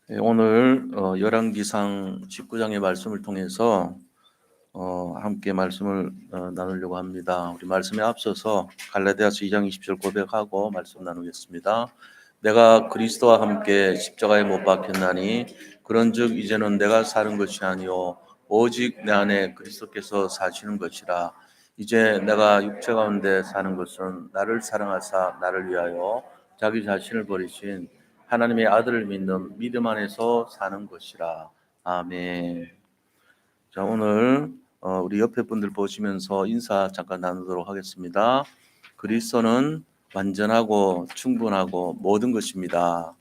오늘 열왕기상 19장의 말씀을 통해서 함께 말씀을 나누려고 합니다. 우리 말씀에 앞서서 갈라디아서 2장 20절 고백하고 말씀 나누겠습니다. 내가 그리스도와 함께 십자가에 못 박혔나니 그런즉 이제는 내가 사는 것이 아니요 오직 내 안에 그리스도께서 사시는 것이라. 이제 내가 육체 가운데 사는 것은 나를 사랑하사 나를 위하여 자기 자신을 버리신 하나님의 아들을 믿는 믿음 안에서 사는 것이라. 아멘. 자, 오늘 우리 옆에 분들 보시면서 인사 잠깐 나누도록 하겠습니다. 그리스도는 완전하고 충분하고 모든 것입니다.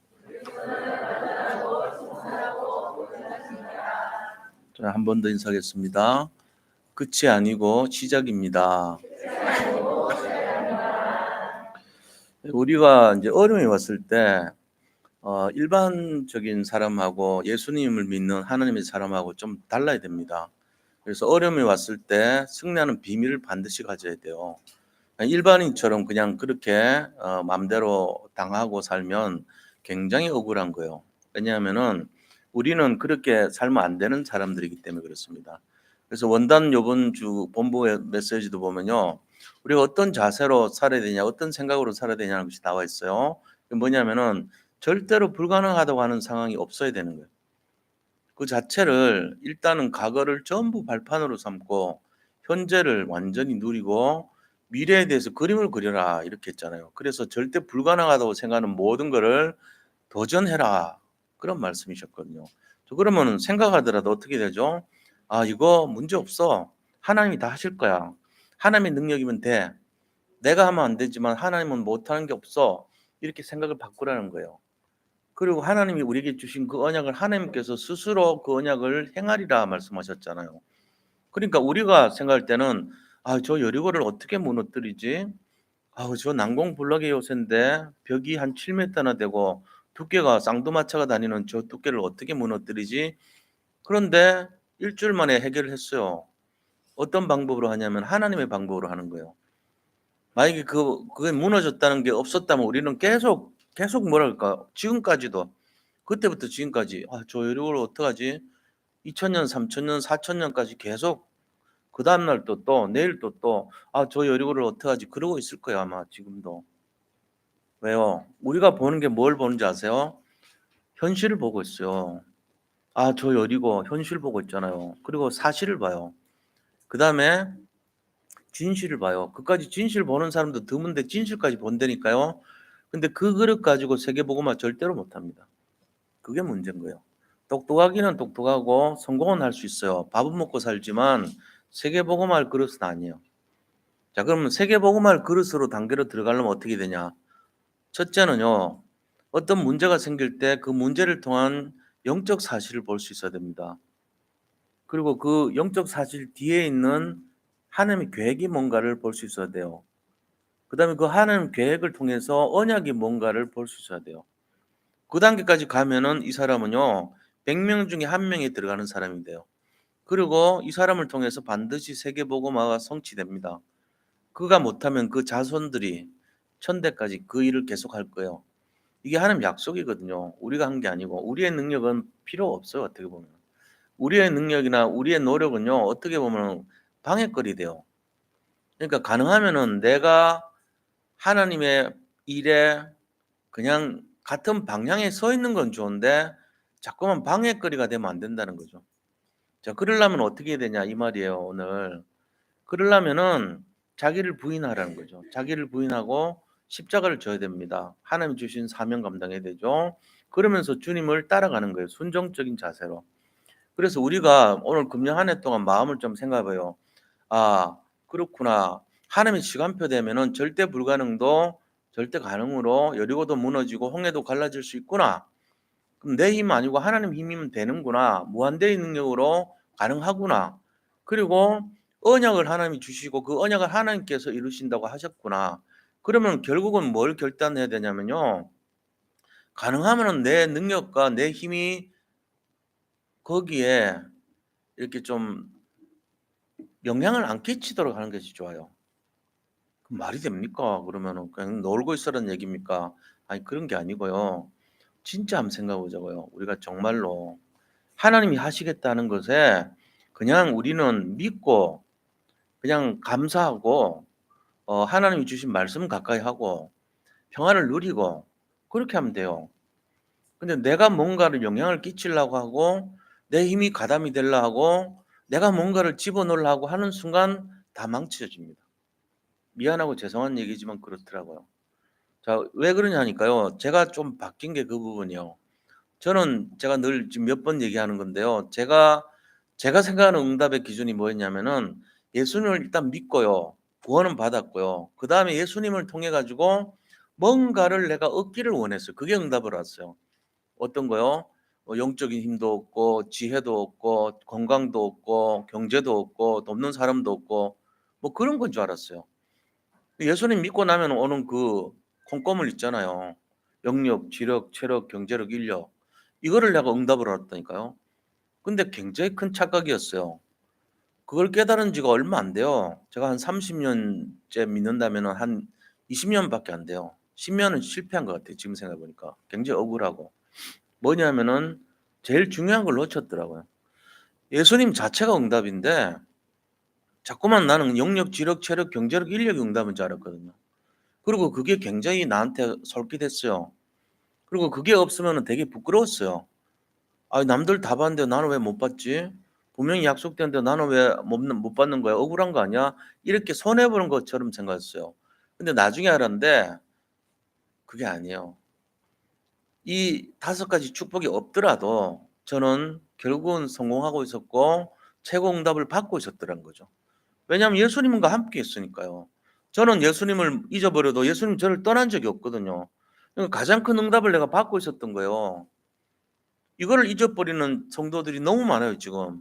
자, 한 번 더 인사하겠습니다. 끝이 아니고 시작입니다. 우리가 이제 어려움이 왔을 때 일반적인 사람하고 예수님을 믿는 하나님의 사람하고 좀 달라야 됩니다. 그래서 어려움이 왔을 때 승리하는 비밀을 반드시 가져야 돼요. 일반인처럼 그냥 그렇게 마음대로 당하고 살면 굉장히 억울한 거예요. 왜냐하면은 우리는 그렇게 살면 안 되는 사람들이기 때문에 그렇습니다. 그래서 원단 요번 주 본부 메시지도 보면요, 우리가 어떤 자세로 살아야 되냐, 어떤 생각으로 살아야 되냐는 것이 나와 있어요. 뭐냐면은 절대로 불가능하다고 하는 상황이 없어야 되는 거예요. 그 자체를 일단은 과거를 전부 발판으로 삼고 현재를 완전히 누리고 미래에 대해서 그림을 그려라 이렇게 했잖아요. 그래서 절대 불가능하다고 생각하는 모든 거를 도전해라 그런 말씀이셨거든요. 그러면 생각하더라도 어떻게 되죠? 아, 이거 문제 없어. 하나님이 다 하실 거야. 하나님의 능력이면 돼. 내가 하면 안 되지만 하나님은 못하는 게 없어. 이렇게 생각을 바꾸라는 거예요. 그리고 하나님이 우리에게 주신 그 언약을 하나님께서 스스로 그 언약을 행하리라 말씀하셨잖아요. 그러니까 우리가 생각할 때는 아, 저 여리고를 어떻게 무너뜨리지? 아우, 저 난공불락의 요새인데 벽이 한 7m나 되고 두께가 쌍두마차가 다니는 저 두께를 어떻게 무너뜨리지? 그런데 일주일 만에 해결을 했어요. 어떤 방법으로 하냐면 하나님의 방법으로 하는 거예요. 만약에 그게 무너졌다는 게 없었다면 우리는 계속 뭐랄까 지금까지도 그때부터 지금까지 아, 저 여리고를 어떡하지? 2000년, 3000년, 4000년까지 계속 그 다음날 또 내일 또 아, 저 여리고를 어떡하지? 그러고 있을 거예요, 아마 지금도. 왜요? 우리가 보는 게 뭘 보는지 아세요? 현실을 보고 있어요. 아, 저 여리고 현실 보고 있잖아요. 그리고 사실을 봐요. 그다음에 진실을 봐요. 그까지 진실 보는 사람도 드문데 진실까지 본다니까요. 근데 그 그릇 가지고 세계복음화 절대로 못 합니다. 그게 문제인 거예요. 똑똑하기는 똑똑하고 성공은 할 수 있어요. 밥은 먹고 살지만 세계복음할 그릇은 아니에요. 자, 그러면 세계복음할 그릇으로 단계로 들어가려면 어떻게 되냐? 첫째는요, 어떤 문제가 생길 때 그 문제를 통한 영적 사실을 볼 수 있어야 됩니다. 그리고 그 영적 사실 뒤에 있는 하나님의 계획이 뭔가를 볼 수 있어야 돼요. 그다음에 그 하나님 계획을 통해서 언약이 뭔가를 볼 수 있어야 돼요. 그 단계까지 가면은 이 사람은요, 100명 중에 1명이 들어가는 사람이 돼요. 그리고 이 사람을 통해서 반드시 세계복음화가 성취됩니다. 그가 못하면 그 자손들이 천대까지 그 일을 계속할 거예요. 이게 하나님 약속이거든요. 우리가 한 게 아니고 우리의 능력은 필요 없어요. 어떻게 보면 우리의 능력이나 우리의 노력은요, 어떻게 보면 방해거리 돼요. 그러니까 가능하면은 내가 하나님의 일에 그냥 같은 방향에 서 있는 건 좋은데 자꾸만 방해거리가 되면 안 된다는 거죠. 자, 그러려면 어떻게 해야 되냐 이 말이에요, 오늘. 그러려면은 자기를 부인하라는 거죠. 자기를 부인하고 십자가를 져야 됩니다. 하나님 주신 사명 감당해야 되죠. 그러면서 주님을 따라가는 거예요. 순종적인 자세로. 그래서 우리가 오늘 금년 한 해 동안 마음을 좀 생각해 봐요. 아, 그렇구나. 하나님의 시간표 되면은 절대 불가능도 절대 가능으로 여리고도 무너지고 홍해도 갈라질 수 있구나. 그럼 내 힘 아니고 하나님 힘이면 되는구나. 무한대의 능력으로 가능하구나. 그리고 언약을 하나님이 주시고 그 언약을 하나님께서 이루신다고 하셨구나. 그러면 결국은 뭘 결단해야 되냐면요. 가능하면은 내 능력과 내 힘이 거기에 이렇게 좀 영향을 안 끼치도록 하는 것이 좋아요. 그럼 말이 됩니까? 그러면은 그냥 놀고 있으라는 얘기입니까? 아니, 그런 게 아니고요. 진짜 한번 생각해 보자고요. 우리가 정말로 하나님이 하시겠다는 것에 그냥 우리는 믿고 그냥 감사하고 하나님이 주신 말씀 가까이 하고 평안을 누리고 그렇게 하면 돼요. 근데 내가 뭔가를 영향을 끼치려고 하고 내 힘이 가담이 되려 하고 내가 뭔가를 집어넣으려고 하는 순간 다 망쳐집니다. 미안하고 죄송한 얘기지만 그렇더라고요. 자, 왜 그러냐니까요. 제가 좀 바뀐 게 그 부분이요. 저는 제가 늘 지금 몇 번 얘기하는 건데요. 제가 생각하는 응답의 기준이 뭐였냐면은 예수님을 일단 믿고요. 구원은 받았고요. 그다음에 예수님을 통해 가지고 뭔가를 내가 얻기를 원했어요. 그게 응답을 왔어요. 어떤 거요? 영적인 힘도 없고 지혜도 없고 건강도 없고 경제도 없고 돕는 사람도 없고 뭐 그런 건 줄 알았어요. 예수님 믿고 나면 오는 그 콩고물 있잖아요. 영력, 지력, 체력, 경제력, 인력 이거를 내가 응답을 얻었다니까요. 근데 굉장히 큰 착각이었어요. 그걸 깨달은 지가 얼마 안 돼요. 제가 한 30년째 믿는다면은 한 20년밖에 안 돼요. 10년은 실패한 것 같아요. 지금 생각해 보니까 굉장히 억울하고. 뭐냐면은 제일 중요한 걸 놓쳤더라고요. 예수님 자체가 응답인데 자꾸만 나는 영역, 지력, 체력, 경제력, 인력이 응답인 줄 알았거든요. 그리고 그게 굉장히 나한테 솔깃했어요. 그리고 그게 없으면 되게 부끄러웠어요. 아, 남들 다 봤는데 나는 왜 못 봤지? 분명히 약속됐는데 나는 왜 못 받는 거야? 억울한 거 아니야? 이렇게 손해보는 것처럼 생각했어요. 근데 나중에 알았는데 그게 아니에요. 이 5가지 축복이 없더라도 저는 결국은 성공하고 있었고 최고 응답을 받고 있었더란 거죠. 왜냐하면 예수님과 함께 했으니까요. 저는 예수님을 잊어버려도 예수님 저를 떠난 적이 없거든요. 그러니까 가장 큰 응답을 내가 받고 있었던 거예요. 이거를 잊어버리는 성도들이 너무 많아요, 지금.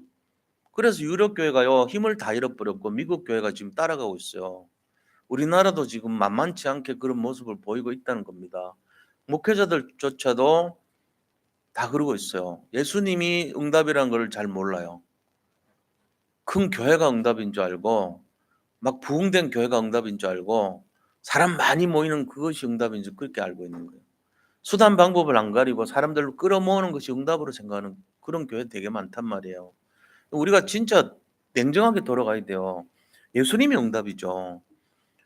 그래서 유럽 교회가요, 힘을 다 잃어버렸고 미국 교회가 지금 따라가고 있어요. 우리나라도 지금 만만치 않게 그런 모습을 보이고 있다는 겁니다. 목회자들조차도 다 그러고 있어요. 예수님이 응답이라는 걸 잘 몰라요. 큰 교회가 응답인 줄 알고 막 부흥된 교회가 응답인 줄 알고 사람 많이 모이는 그것이 응답인 줄 그렇게 알고 있는 거예요. 수단 방법을 안 가리고 사람들을 끌어모으는 것이 응답으로 생각하는 그런 교회 되게 많단 말이에요. 우리가 진짜 냉정하게 돌아가야 돼요. 예수님이 응답이죠.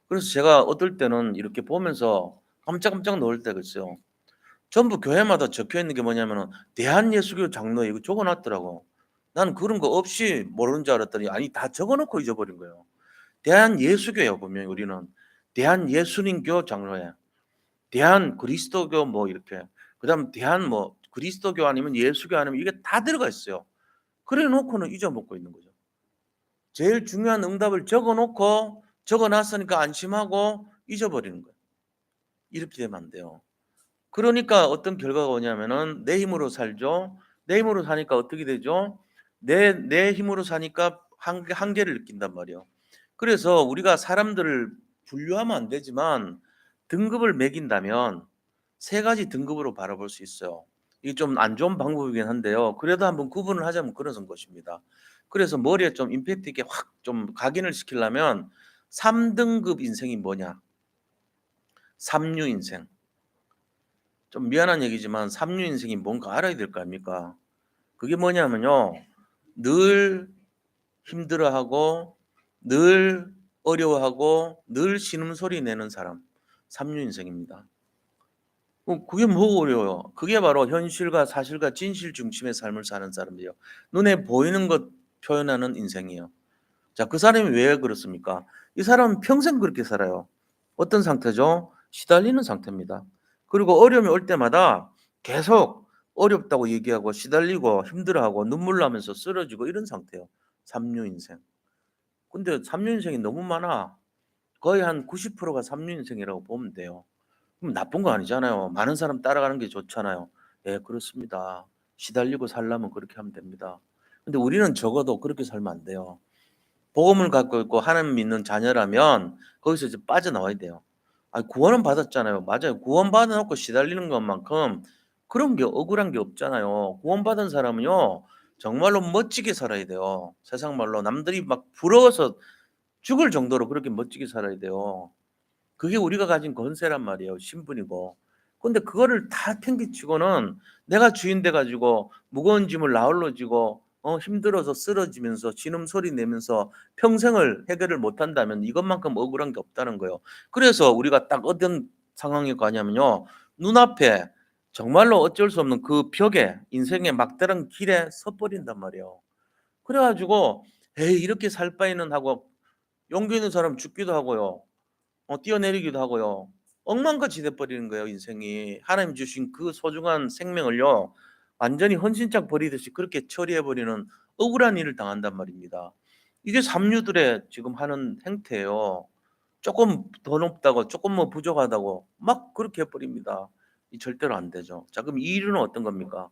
그래서 제가 어떨 때는 이렇게 보면서 깜짝깜짝 놀 때가 있어요. 전부 교회마다 적혀 있는 게 뭐냐면은 대한예수교 장로회 이거 적어 놨더라고. 나는 그런 거 없이 모르는 줄 알았더니 아니 다 적어 놓고 잊어버린 거예요. 대한예수교예요, 보면 우리는. 대한예수님교 장로회, 대한그리스도교 뭐 이렇게. 그다음 대한 뭐 그리스도교 아니면 예수교 아니면 이게 다 들어가 있어요. 그래 놓고는 잊어먹고 있는 거죠. 제일 중요한 응답을 적어 놓고 적어 놨으니까 안심하고 잊어버리는 거예요. 이렇게 되면 안 돼요. 그러니까 어떤 결과가 오냐면은 내 힘으로 살죠. 내 힘으로 사니까 어떻게 되죠? 내 힘으로 사니까 한계를 느낀단 말이에요. 그래서 우리가 사람들을 분류하면 안 되지만 등급을 매긴다면 3가지 등급으로 바라볼 수 있어요. 이게 좀 안 좋은 방법이긴 한데요. 그래도 한번 구분을 하자면 그런 것입니다. 그래서 머리에 좀 임팩트 있게 확 좀 각인을 시키려면 3등급 인생이 뭐냐? 삼류 인생. 좀 미안한 얘기지만 삼류 인생이 뭔가 알아야 될 거 아닙니까? 그게 뭐냐면요. 늘 힘들어하고 늘 어려워하고 늘 신음소리 내는 사람. 삼류 인생입니다. 그게 뭐가 어려워요? 그게 바로 현실과 사실과 진실 중심의 삶을 사는 사람이에요. 눈에 보이는 것 표현하는 인생이에요. 자, 그 사람이 왜 그렇습니까? 이 사람은 평생 그렇게 살아요. 어떤 상태죠? 시달리는 상태입니다. 그리고 어려움이 올 때마다 계속 어렵다고 얘기하고 시달리고 힘들어하고 눈물 나면서 쓰러지고 이런 상태예요. 삼류 인생. 근데 삼류 인생이 너무 많아. 거의 한 90%가 삼류 인생이라고 보면 돼요. 그럼 나쁜 거 아니잖아요. 많은 사람 따라가는 게 좋잖아요. 예, 그렇습니다. 시달리고 살려면 그렇게 하면 됩니다. 근데 우리는 적어도 그렇게 살면 안 돼요. 복음을 갖고 있고 하나님 믿는 자녀라면 거기서 이제 빠져나와야 돼요. 아, 구원은 받았잖아요. 맞아요. 구원 받아 놓고 시달리는 것만큼 그런 게 억울한 게 없잖아요. 구원 받은 사람은요. 정말로 멋지게 살아야 돼요. 세상 말로 남들이 막 부러워서 죽을 정도로 그렇게 멋지게 살아야 돼요. 그게 우리가 가진 권세란 말이에요. 신분이고. 근데 그거를 다 팽개치고는 내가 주인 돼 가지고 무거운 짐을 나 홀로 지고 힘들어서 쓰러지면서 신음소리 내면서 평생을 해결을 못 한다면 이것만큼 억울한 게 없다는 거예요. 그래서 우리가 딱 어떤 상황에 가냐면요. 눈앞에 정말로 어쩔 수 없는 그 벽에 인생의 막다른 길에 서 버린단 말이에요. 그래 가지고 '에이 이렇게 살 바에는.' 하고 용기 있는 사람 죽기도 하고요. 뛰어내리기도 하고요. 엉망같이 돼 버리는 거예요 인생이. 하나님 주신 그 소중한 생명을요 완전히 헌신짝 버리듯이 그렇게 처리해 버리는 억울한 일을 당한단 말입니다. 이게 삼류들의 지금 하는 행태예요. 쪼끔 더 높다고 쪼끔 뭐 부족하다고 막 그렇게 해 버립니다. 이 절대로 안 되죠. 자 그럼 이류는 어떤 겁니까?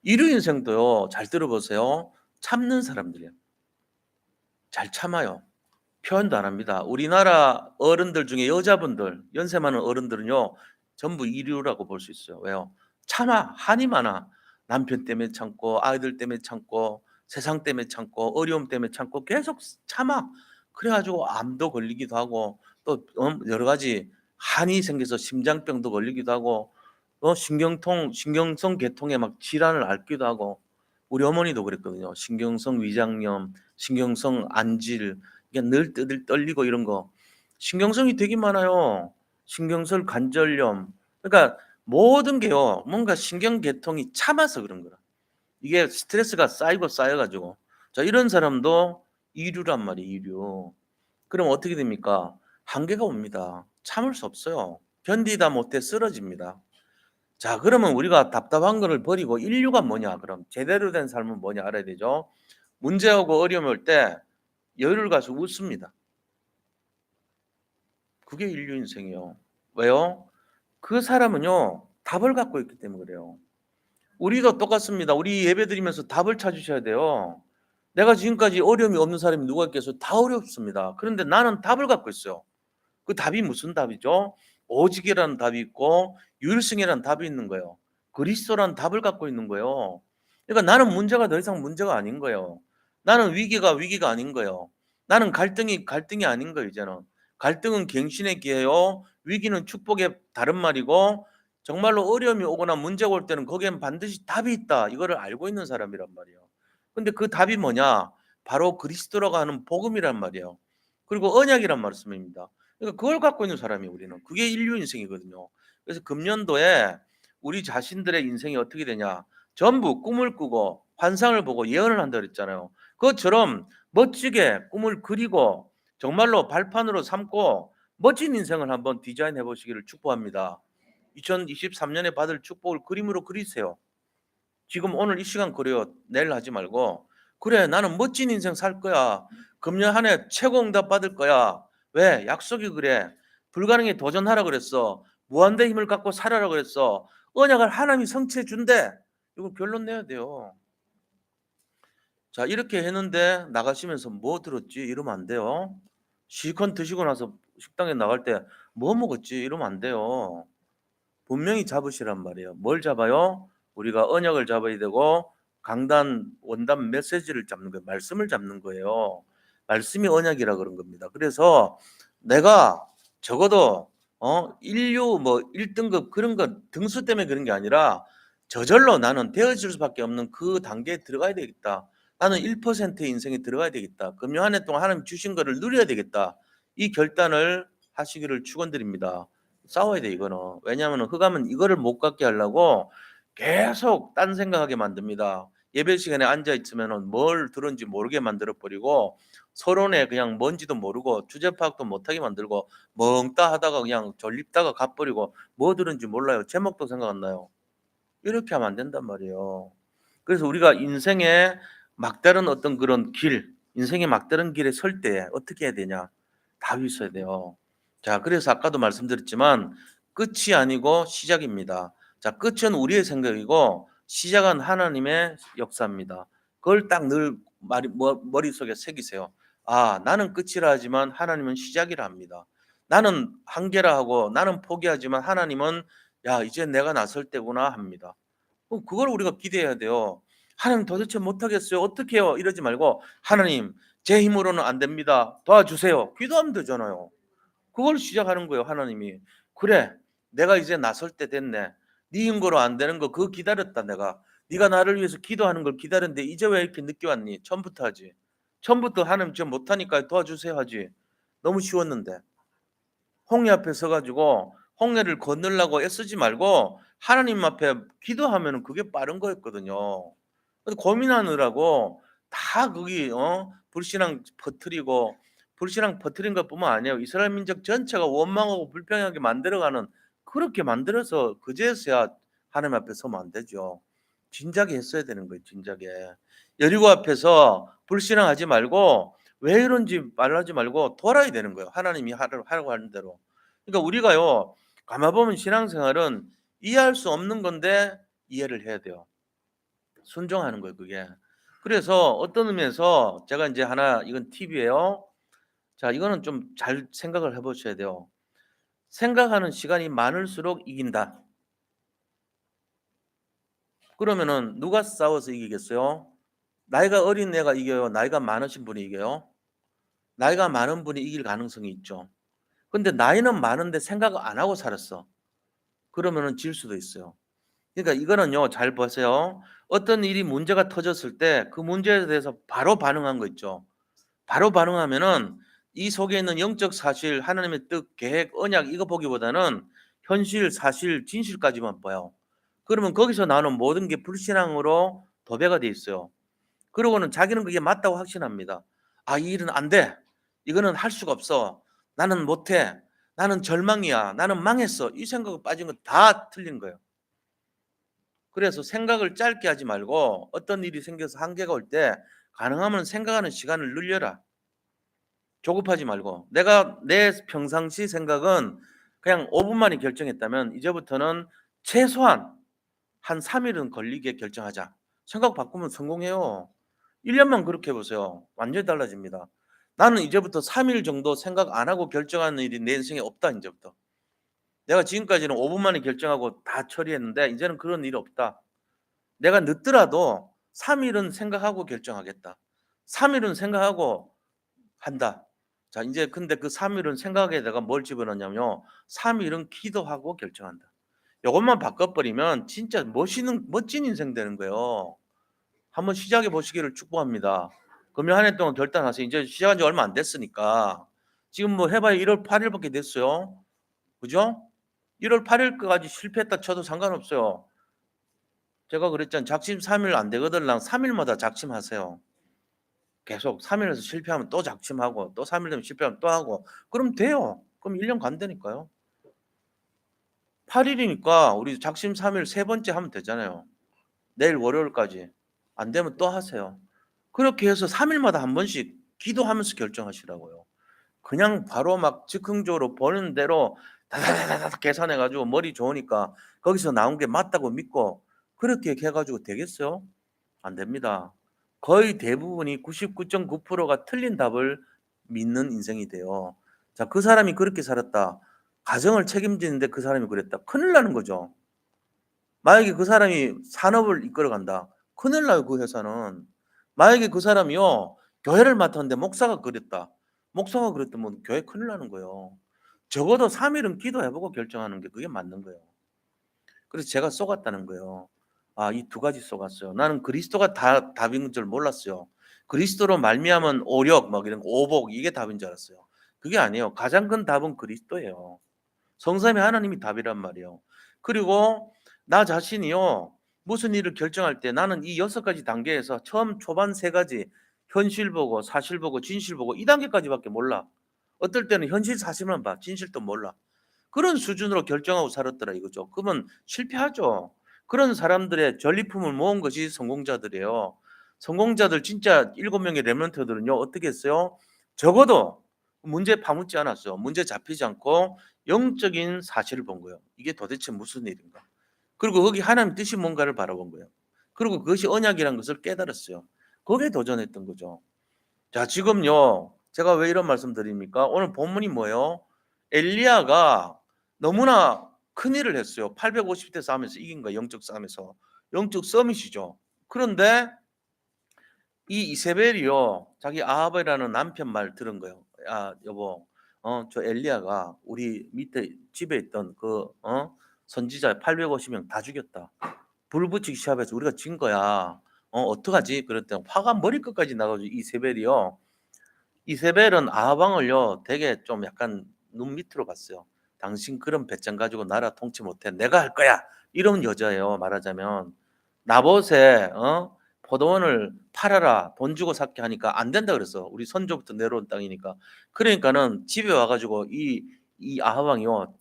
이류 인생도요 잘 들어 보세요. 참는 사람들이에요. 잘 참아요. 표현도 안 합니다. 우리나라 어른들 중에 여자분들 연세 많은 어른들은요 전부 이류라고 볼 수 있어요. 왜요? 참아. 한이 많아. 남편 때문에 참고 아이들 때문에 참고 세상 때문에 참고 어려움 때문에 참고 계속 참아. 그래 가지고 암도 걸리기도 하고 또 여러 가지 한이 생겨서 심장병도 걸리기도 하고 신경성 계통에 막 질환을 앓기도 하고 우리 어머니도 그랬거든요. 신경성 위장염, 신경성 안질 이게 늘 떨리고 이런 거. 신경성이 되게 많아요. 신경설 관절염. 그러니까 모든 게요. 뭔가 신경계통이 참아서 그런 거라. 이게 스트레스가 쌓이고 쌓여 가지고. 자 이런 사람도 이류란 말이에요, 이류. 그럼 어떻게 됩니까? 한계가 옵니다. 참을 수 없어요. 견디다 못해 쓰러집니다. 자 그러면 우리가 답답한 거를 버리고 인류가 뭐냐 그럼 제대로 된 삶은 뭐냐 알아야 되죠. 문제하고 어려움이 올 때 여유를 가지고 웃습니다. 그게 인류 인생이에요. 왜요? 그 사람은요 답을 갖고 있기 때문에 그래요. 우리도 똑같습니다. 우리 예배드리면서 답을 찾으셔야 돼요. 내가 지금까지 어려움이 없는 사람이 누가 있겠어요? 다 어렵습니다. 그런데 나는 답을 갖고 있어요. 그 답이 무슨 답이죠? 오직이라는 답이 있고 유일성이라는 답이 있는 거예요. 그리스도라는 답을 갖고 있는 거예요. 그러니까 나는 문제가 더 이상 문제가 아닌 거예요. 나는 위기가 위기가 아닌 거예요. 나는 갈등이 아닌 거예요 이제는. 갈등은 갱신의 기회요. 위기는 축복의 다른 말이고 정말로 어려움이 오거나 문제가 올 때는 거기엔 반드시 답이 있다. 이거를 알고 있는 사람이란 말이에요. 근데 그 답이 뭐냐? 바로 그리스도라고 하는 복음이란 말이에요. 그리고 언약이란 말씀입니다. 그러니까 그걸 갖고 있는 사람이 우리는. 그게 인류 인생이거든요. 그래서 금년도에 우리 자신들의 인생이 어떻게 되냐? 전부 꿈을 꾸고 환상을 보고 예언을 한다 그랬잖아요. 그것처럼 멋지게 꿈을 그리고 정말로 발판으로 삼고 멋진 인생을 한번 디자인해 보시기를 축복합니다. 2023년에 받을 축복을 그림으로 그리세요. 지금 오늘 이 시간 그래요. 내일 하지 말고. 그래, 나는 멋진 인생 살 거야. 금년 한 해 최고 응답 받을 거야. 왜? 약속이 그래. 불가능에 도전하라 그랬어. 무한대 힘을 갖고 살아라 그랬어. 언약을 하나님이 성취해 준대. 이거 결론 내야 돼요. 자, 이렇게 했는데 나가시면서 뭐 들었지? 이러면 안 돼요. 실컷 드시고 나서 식당에 나갈 때 뭐 먹었지? 이러면 안 돼요. 분명히 잡으시란 말이에요. 뭘 잡아요? 우리가 언약을 잡아야 되고 강단, 원단 메시지를 잡는 거예요. 말씀을 잡는 거예요. 말씀이 언약이라 그런 겁니다. 그래서 내가 적어도 인류 뭐 1등급 그런 거 등수 때문에 그런 게 아니라 저절로 나는 되어질 수밖에 없는 그 단계에 들어가야 되겠다. 나는 1%의 인생에 들어가야 되겠다. 금년 한 해 동안 하나님 주신 거를 누려야 되겠다. 이 결단을 하시기를 축원드립니다. 싸워야 돼 이거는. 왜냐하면 흑암은 이거를 못 갖게 하려고 계속 딴 생각하게 만듭니다. 예배 시간에 앉아 있으면은 뭘 들은지 모르게 만들어 버리고 서론에 그냥 뭔지도 모르고 주제 파악도 못하게 만들고 멍따 하다가 그냥 졸립다가 가버리고 뭐 들은지 몰라요. 제목도 생각 안 나요. 이렇게 하면 안 된단 말이에요. 그래서 우리가 인생의 막다른 어떤 그런 길, 인생의 막다른 길에 설 때 어떻게 해야 되냐? 답이 있어야 돼요. 자, 그래서 아까도 말씀드렸지만 끝이 아니고 시작입니다. 자, 끝은 우리의 생각이고 시작은 하나님의 역사입니다. 그걸 딱 늘 머릿속에 새기세요. 아, 나는 끝이라 하지만 하나님은 시작이라 합니다. 나는 한계라 하고 나는 포기하지만 하나님은 야, 이제 내가 나설 때구나 합니다. 그걸 우리가 기대해야 돼요. 하나님 도대체 못하겠어요. 어떻게 해요? 이러지 말고 하나님 제 힘으로는 안 됩니다. 도와주세요. 기도하면 되잖아요. 그걸 시작하는 거예요. 하나님이. 그래 내가 이제 나설 때 됐네. 네 인고로 안 되는 거 그거 기다렸다 내가. 네가 나를 위해서 기도하는 걸 기다렸는데 이제 왜 이렇게 늦게 왔니? 처음부터 하지. 처음부터 하나님 지금 못하니까 도와주세요 하지. 너무 쉬웠는데. 홍해 앞에 서 가지고 홍해를 건너려고 애쓰지 말고 하나님 앞에 기도하면은 그게 빠른 거였거든요. 근데 고민하느라고 다 거기 불신앙 퍼뜨리고 불신앙 퍼뜨린 것뿐만 아니에요. 이스라엘 민족 전체가 원망하고 불평하게 만들어가는 그렇게 만들어서 그제서야 하나님 앞에 서면 안 되죠. 진작에 했어야 되는 거예요, 진작에. 여리고 앞에서 불신앙하지 말고 왜 이런지 말하지 말고 돌아야 되는 거예요. 하나님이 하라고 하는 대로. 그러니까 우리가요. 가만 보면 신앙생활은 이해할 수 없는 건데 이해를 해야 돼요. 순종하는 거예요, 그게. 그래서 어떤 의미에서 제가 이제 하나 이건 팁이에요. 자, 이거는 좀 잘 생각을 해 보셔야 돼요. 생각하는 시간이 많을수록 이긴다. 그러면은 누가 싸워서 이기겠어요? 나이가 어린 애가 이겨요? 나이가 많으신 분이 이겨요? 나이가 많은 분이 이길 가능성이 있죠. 근데 나이는 많은데 생각을 안 하고 살았어. 그러면은 질 수도 있어요. 그러니까 이거는요. 잘 보세요. 어떤 일이 문제가 터졌을 때 그 문제에 대해서 바로 반응한 거 있죠. 바로 반응하면은 이 속에 있는 영적 사실, 하나님의 뜻, 계획, 언약 이거 보기보다는 현실, 사실, 진실까지만 봐요. 그러면 거기서 나오는 모든 게 불신앙으로 도배가 돼 있어요. 그러고는 자기는 그게 맞다고 확신합니다. '아 이 일은 안 돼. 이거는 할 수가 없어. 나는 못 해. 나는 절망이야. 나는 망했어.' 이 생각에 빠진 건 다 틀린 거예요. 그래서 생각을 짧게 하지 말고 어떤 일이 생겨서 한계가 올 때 가능하면 생각하는 시간을 늘려라. 조급하지 말고. 내가 내 평상시 생각은 그냥 5분 만에 결정했다면 이제부터는 최소한 한 3 일은 걸리게 결정하자. 생각 바꾸면 성공해요. 1 년만 그렇게 해 보세요. 완전히 달라집니다. 나는 이제부터 3일 정도 생각 안 하고 결정하는 일이 내 인생에 없다 인제부터. 내가 지금까지는 5분 만에 결정하고 다 처리했는데 이제는 그런 일이 없다. 내가 늦더라도 3 일은 생각하고 결정하겠다. 3 일은 생각하고 한다. 자 인제 근데 그 3 일은 생각에다가 뭘 집어넣냐면요. 3 일은 기도하고 결정한다. 요것만 바꿔 버리면 진짜 멋진 인생 되는 거예요. 한번 시작해 보시기를 축복합니다. 금년 한 해 동안 결단하세요. 인제 시작한 지 얼마 안 됐으니까. 지금 뭐 해 봐야 1월 8 일밖에 됐어요. 그죠? 1월 8 일까지 실패했다 쳐도 상관없어요. 제가 그랬잖아요. 작심 3일 안 되거들랑 3 일마다 작심하세요. 계속 3 일에서 실패하면 또 작심하고 또 3일 되면 실패하면 또 하고 그러면 돼요. 그럼 1년 간다니까요. 8 일이니까 우리 작심 3일 세 번째 하면 되잖아요. 내일 월요일까지. 안 되면 또 하세요. 그렇게 해서 3 일마다 한 번씩 기도하면서 결정하시라고요. 그냥 바로 막 즉흥적으로 보는 대로 다다다다닥 계산해 가지고 머리 좋으니까 거기서 나온 게 맞다고 믿고 그렇게 해 가지고 되겠어요? 안 됩니다. 거의 대부분이 99.9%가 틀린 답을 믿는 인생이 돼요. 자 그 사람이 그렇게 살았다. 가정을 책임지는데 그 사람이 그랬다. 큰일 나는 거죠. 만약에 그 사람이 산업을 이끌어 간다. 큰일 나요 그 회사는. 만약에 그 사람이요. 교회를 맡았는데 목사가 그랬다. 목사가 그랬다면 교회 큰일 나는 거예요. 적어도 3 일은 기도해 보고 결정하는 게 그게 맞는 거예요. 그래서 제가 속았다는 거예요. 아 이 두 가지 속았어요. 나는 그리스도가 다 답인 줄 몰랐어요. 그리스도로 말미암은 오력 막 이런 거 오복 이게 답인 줄 알았어요. 그게 아니에요. 가장 큰 답은 그리스도예요. 성삼위 하나님이 답이란 말이에요. 그리고 나 자신이요. 무슨 일을 결정할 때 나는 이 6가지 단계에서 처음 초반 3가지 현실 보고 사실 보고 진실 보고 이 단계까지밖에 몰라. 어떨 때는 현실 사실만 봐. 진실도 몰라. 그런 수준으로 결정하고 살았더라 이거죠. 그러면 실패하죠. 그런 사람들의 전리품을 모은 것이 성공자들이에요. 성공자들 진짜 7명의 렘넌트들은요. 어떻게 했어요? 적어도 문제 파묻지 않았어요. 문제 잡히지 않고 영적인 사실을 본 거예요. 이게 도대체 무슨 일인가? 그리고 거기 하나님 뜻이 뭔가를 바라본 거예요. 그리고 그것이 언약이라는 것을 깨달았어요. 거기에 도전했던 거죠. 자 지금요. 제가 왜 이런 말씀 드립니까? 오늘 본문이 뭐예요? 엘리야가 너무나 큰일을 했어요. 850대 싸움에서 이긴 거예요. 영적 싸움에서. 영적 서밋이죠. 그런데 이 이세벨이요. 자기 아합이라는 남편 말 들은 거예요. "야 여보 저 엘리야가 우리 밑에 집에 있던 선지자 850명 다 죽였다. 불 붙이기 시합해서 우리가 진 거야. 어떡하지? 그랬더니 화가 머리끝까지 나 가지고 이세벨이요. 이세벨은 아방을요 되게 좀 약간 눈 밑으로 봤어요. "당신 그런 배짱 가지고 나라 통치 못해. 내가 할 거야." 이런 여자예요 말하자면. 나봇에 "포도원을 팔아라. 돈 주고 샀게." 하니까 "안 된다." 그랬어. 우리 선조부터 내려온 땅이니까. 그러니까는 집에 와 가지고 이 아하 왕이요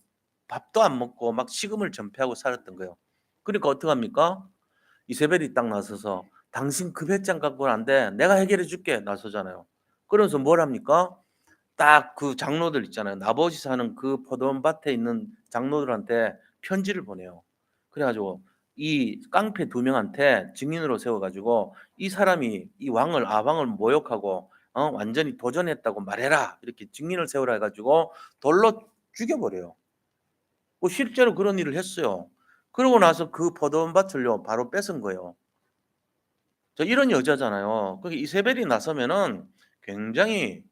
밥도 안 먹고 막 식음을 전폐하고 살았던 거예요. 그러니까 어떡합니까? 이세벨이 딱 나서서 "당신 그 배짱 갖고는 안 돼. 내가 해결해 줄게." 나서잖아요. 그러면서 뭘 합니까? 딱 그 장로들 있잖아요. 나봇이 사는 그 포도원 밭에 있는 장로들한테 편지를 보내요. 그래 가지고 이 깡패 두 명한테 증인으로 세워 가지고 "이 사람이 이 왕을 아방을 모욕하고 완전히 도전했다고 말해라." 이렇게 증인을 세우라 해 가지고 돌로 죽여 버려요. 실제로 그런 일을 했어요. 그러고 나서 그 포도원 밭을요 바로 뺏은 거예요. 이런 여자잖아요. 그게 이세벨이 나서면은 굉장히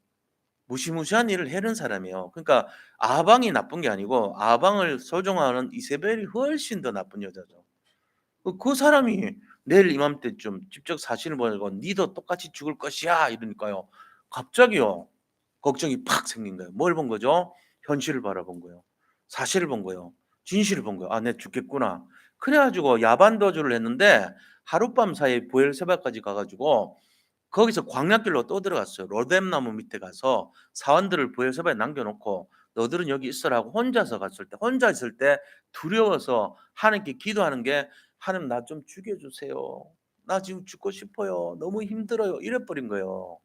무시무시한 일을 해는 사람이에요. 그러니까 아방이 나쁜 게 아니고 아방을 소종하는 이세벨이 훨씬 더 나쁜 여자죠. 그 사람이 내일 이맘때쯤 직접 사신을 보내고 "니도 똑같이 죽을 것이야." 이러니까요. 갑자기요. 걱정이 팍 생긴 거예요. 뭘 본 거죠? 현실을 바라본 거예요. 사실을 본 거예요. 진실을 본 거예요. '아 내가 죽겠구나.' 그래 가지고 야반도주를 했는데 하룻밤 사이에 부엘세바까지 가 가지고 거기서 광야길로 또 들어갔어요. 로뎀나무 밑에 가서 사원들을 부엘세바에 남겨 놓고 "너들은 여기 있어라." 하고 혼자 있을 때 두려워서 하나님께 기도하는 게 "하나님 나 좀 죽여 주세요. 나 지금 죽고 싶어요. 너무 힘들어요." 이래 버린 거예요.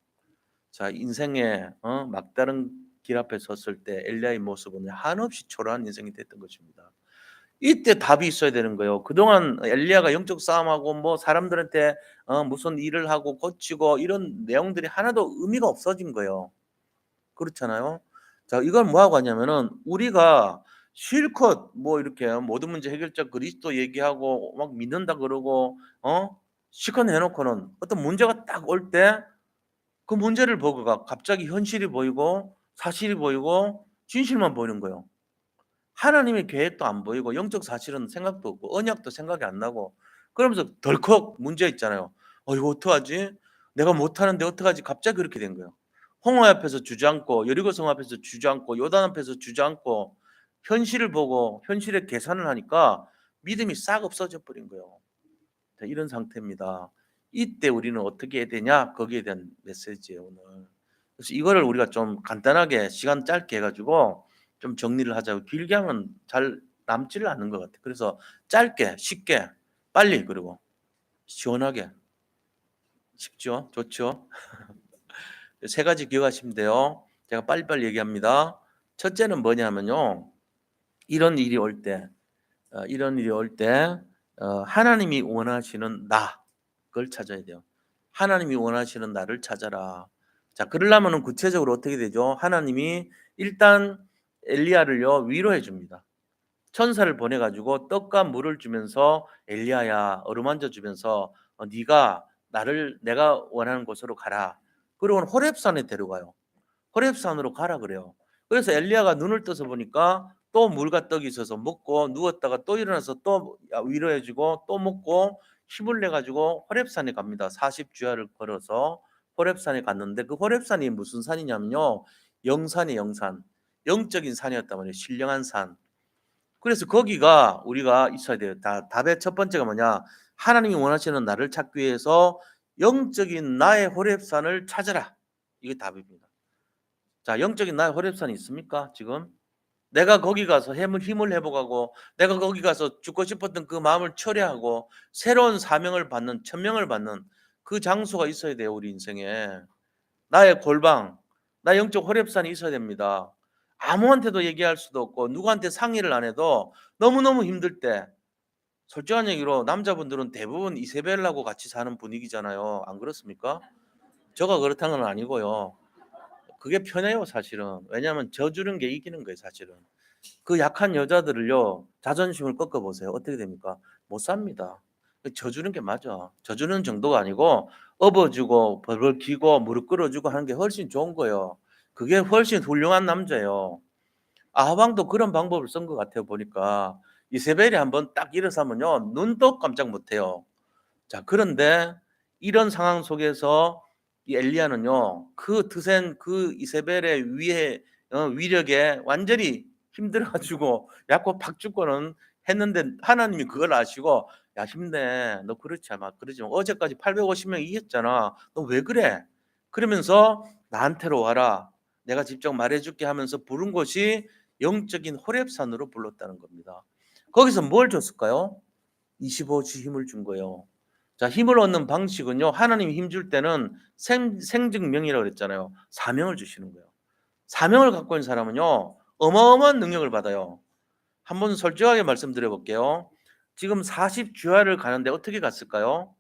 자 인생의 막다른 길 앞에 섰을 때 엘리야의 모습은 한없이 초라한 인생이 됐던 것입니다. 이때 답이 있어야 되는 거예요. 그동안 엘리야가 영적 싸움하고 뭐 사람들한테 무슨 일을 하고 고치고 이런 내용들이 하나도 의미가 없어진 거예요. 그렇잖아요. 자 이건 뭐하고 하냐면은 우리가 실컷 뭐 이렇게 모든 문제 해결자 그리스도 얘기하고 막 믿는다 그러고 실컷 해 놓고는 어떤 문제가 딱 올 때 그 문제를 보고가 갑자기 현실이 보이고 사실이 보이고 진실만 보이는 거예요. 하나님의 계획도 안 보이고 영적 사실은 생각도 없고 언약도 생각이 안 나고 그러면서 덜컥 문제 있잖아요. 이거 어떡하지? 내가 못하는데 어떡하지?" 갑자기 그렇게 된 거예요. 홍해 앞에서 주저앉고 여리고성 앞에서 주저앉고 요단 앞에서 주저앉고 현실을 보고 현실의 계산을 하니까 믿음이 싹 없어져 버린 거예요. 자 이런 상태입니다. 이때 우리는 어떻게 해야 되냐? 거기에 대한 메시지예요 오늘. 그래서 이거를 우리가 좀 간단하게 시간 짧게 해 가지고 좀 정리를 하자고 길게 하면 잘 남지를 않는 것 같아요. 그래서 짧게 쉽게 빨리 그리고 시원하게 쉽죠? 좋죠? 세 가지 기억하시면 돼요. 제가 빨리빨리 얘기합니다. 첫째는 뭐냐면요. 이런 일이 올 때 이런 일이 올 때 하나님이 원하시는 나 그걸 찾아야 돼요. 하나님이 원하시는 나를 찾아라. 자 그러려면은 구체적으로 어떻게 되죠? 하나님이 일단 엘리야를요 위로해 줍니다. 천사를 보내 가지고 떡과 물을 주면서 "엘리야야." 어루만져 주면서 "네가 나를 내가 원하는 곳으로 가라." 그러고는 호렙산에 데려가요. 호렙산으로 가라 그래요. 그래서 엘리야가 눈을 떠서 보니까 또 물과 떡이 있어서 먹고 누웠다가 또 일어나서 또 위로해 주고 또 먹고 힘을 내 가지고 호렙산에 갑니다. 40 주야를 걸어서 호렙산에 갔는데 그 호렙산이 무슨 산이냐면요. 영산이에요 영산. 영적인 산이었단 말이에요. 신령한 산. 그래서 거기가 우리가 있어야 돼요. 답의 첫 번째가 뭐냐? 하나님이 원하시는 나를 찾기 위해서 영적인 나의 호렙산을 찾아라. 이게 답입니다. 자 영적인 나의 호렙산이 있습니까 지금? 내가 거기 가서 힘을 회복하고 내가 거기 가서 죽고 싶었던 그 마음을 철회하고 새로운 사명을 받는 천명을 받는 그 장소가 있어야 돼요 우리 인생에. 나의 골방, 나의 영적 호렙산이 있어야 됩니다. 아무한테도 얘기할 수도 없고 누구한테 상의를 안 해도 너무너무 힘들 때 솔직한 얘기로 남자분들은 대부분 이세벨하고 같이 사는 분위기잖아요. 안 그렇습니까? 저가 그렇다는 건 아니고요. 그게 편해요 사실은. 왜냐하면 져주는 게 이기는 거예요 사실은. 그 약한 여자들을요 자존심을 꺾어 보세요. 어떻게 됩니까? 못 삽니다. 져주는 게 맞아. 져주는 정도가 아니고 업어주고 벌벌 기고 무릎 꿇어주고 하는 게 훨씬 좋은 거예요. 그게 훨씬 훌륭한 남자예요. 아하방도 그런 방법을 쓴 것 같아요 보니까. 이세벨이 한번 딱 일어서면요 눈도 깜짝 못해요. 자 그런데 이런 상황 속에서 이 엘리야는요 그 드센 그 이세벨의 위력에 완전히 힘들어 가지고 약고 팍 죽고는 했는데 하나님이 그걸 아시고 "야 힘내. 너 그렇지 마. 그러지 마. 어제까지 850명 이겼잖아. 너 왜 그래?" 그러면서 "나한테로 와라. 내가 직접 말해 줄게." 하면서 부른 곳이 영적인 호렙산으로 불렀다는 겁니다. 거기서 뭘 줬을까요? 25지 힘을 준 거예요. 자, 힘을 얻는 방식은요. 하나님이 힘 줄 때는 생증명이라고 그랬잖아요. 사명을 주시는 거예요. 사명을 갖고 있는 사람은요. 어마어마한 능력을 받아요. 한번 솔직하게 말씀드려 볼게요. 지금 40주야를 가는데 어떻게 갔을까요?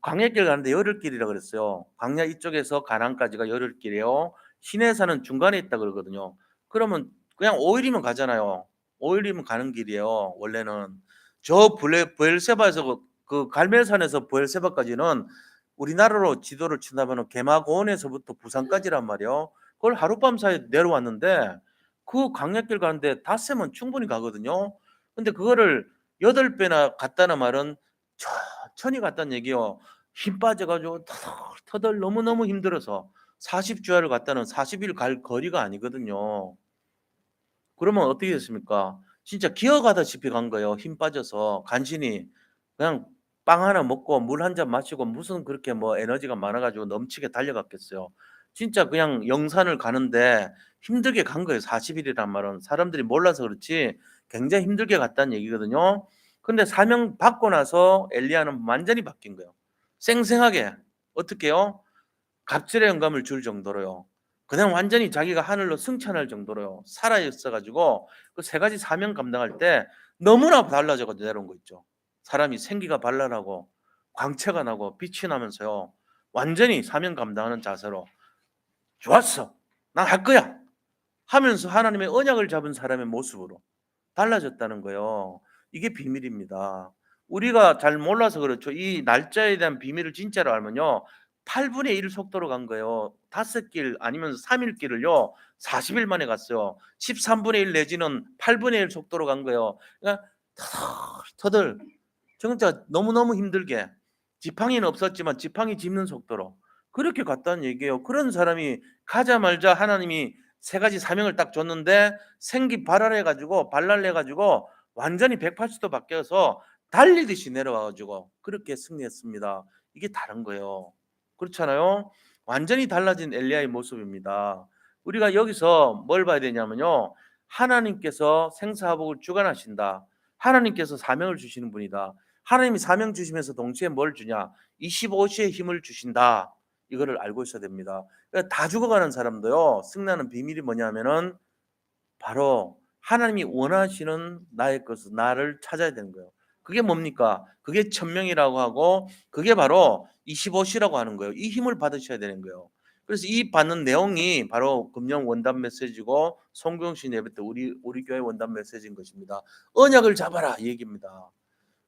광야길 가는데 열흘길이라 그랬어요. 광야 이쪽에서 가나안까지가 열흘길이에요. 시내산은 중간에 있다 그러거든요. 그러면 그냥 5일이면 가잖아요. 5일이면 가는 길이에요. 원래는 저 브엘세바에서 그 갈멜산에서 브엘세바까지는 우리나라로 지도를 친다면 개마고원에서부터 부산까지란 말이에요. 그걸 하룻밤 사이에 내려왔는데 그 광야길 가는데 닷새면 충분히 가거든요. 근데 그거를 8배나 갔다는 말은 천천히 갔다는 얘기요. 힘 빠져 가지고 터덜터덜 너무너무 힘들어서 40주야를 갔다는 40일 갈 거리가 아니거든요. 그러면 어떻게 됐습니까? 진짜 기어가다시피 간 거예요. 힘 빠져서 간신히 그냥 빵 하나 먹고 물 한 잔 마시고 무슨 그렇게 뭐 에너지가 많아 가지고 넘치게 달려갔겠어요. 진짜 그냥 영산을 가는데 힘들게 간 거예요. 40 일이란 말은 사람들이 몰라서 그렇지 굉장히 힘들게 갔다는 얘기거든요. 근데 사명 받고 나서 엘리야는 완전히 바뀐 거예요. 생생하게. 어떻게요? 갑질의 영감을 줄 정도로요. 그냥 완전히 자기가 하늘로 승천할 정도로요. 살아 있어 가지고 그 세 가지 사명 감당할 때 너무나 달라져 가지고 내려온 거 있죠. 사람이 생기가 발랄하고 광채가 나고 빛이 나면서요. 완전히 사명 감당하는 자세로 "좋았어. 난 할 거야." 하면서 하나님의 언약을 잡은 사람의 모습으로 달라졌다는 거예요. 이게 비밀입니다. 우리가 잘 몰라서 그렇죠. 이 날짜에 대한 비밀을 진짜로 알면요. 8분의 1 속도로 간 거예요. 5길 아니면 3일 길을요. 40일 만에 갔어요. 13분의 1 내지는 8분의 1 속도로 간 거예요. 그러니까 터덜터덜 진짜 너무너무 힘들게 지팡이는 없었지만 지팡이 짚는 속도로 그렇게 갔다는 얘기예요. 그런 사람이 가자마자 하나님이 세 가지 사명을 딱 줬는데 생기 발랄해 가지고 발랄해 가지고 완전히 180도 바뀌어서 달리듯이 내려와 가지고 그렇게 승리했습니다. 이게 다른 거예요. 그렇잖아요. 완전히 달라진 엘리야의 모습입니다. 우리가 여기서 뭘 봐야 되냐면요. 하나님께서 생사화복을 주관하신다. 하나님께서 사명을 주시는 분이다. 하나님이 사명 주시면서 동시에 뭘 주냐? 25시의 힘을 주신다. 이거를 알고 있어야 됩니다. 그러니까 다 죽어가는 사람도요. 승리하는 비밀이 뭐냐면은 바로 하나님이 원하시는 나의 것을 나를 찾아야 되는 거예요. 그게 뭡니까? 그게 천명이라고 하고 그게 바로 25시라고 하는 거예요. 이 힘을 받으셔야 되는 거예요. 그래서 이 받는 내용이 바로 금년 원단 메시지고 송경신 예배 때 우리 교회 원단 메시지인 것입니다. 언약을 잡아라 이 얘기입니다.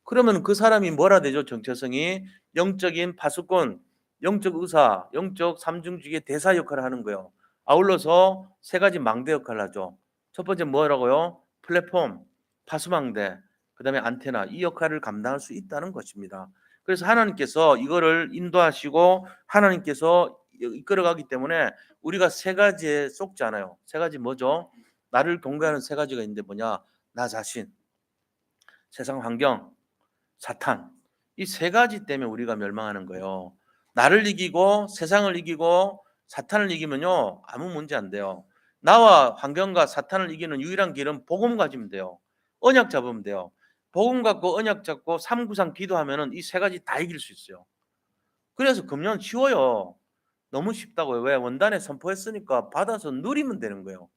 그러면 그 사람이 뭐라 되죠? 정체성이 영적인 파수꾼, 영적 의사, 영적 삼중직의 대사 역할을 하는 거예요. 아울러서 세 가지 망대 역할을 하죠. 첫 번째 뭐라고요? 플랫폼, 파수망대, 그다음에 안테나 이 역할을 감당할 수 있다는 것입니다. 그래서 하나님께서 이거를 인도하시고 하나님께서 이끌어가기 때문에 우리가 세 가지에 속지 않아요. 세 가지 뭐죠? 나를 경계하는 세 가지가 있는데 뭐냐? 나 자신, 세상 환경, 사탄. 이 세 가지 때문에 우리가 멸망하는 거예요. 나를 이기고 세상을 이기고 사탄을 이기면요. 아무 문제 안 돼요. 나와 환경과 사탄을 이기는 유일한 길은 복음 가지면 돼요. 언약 잡으면 돼요. 복음 갖고 언약 잡고 삼구상 기도하면은 이 세 가지 다 이길 수 있어요. 그래서 금년 쉬워요. 너무 쉽다고요. 왜? 원단에 선포했으니까 받아서 누리면 되는 거예요.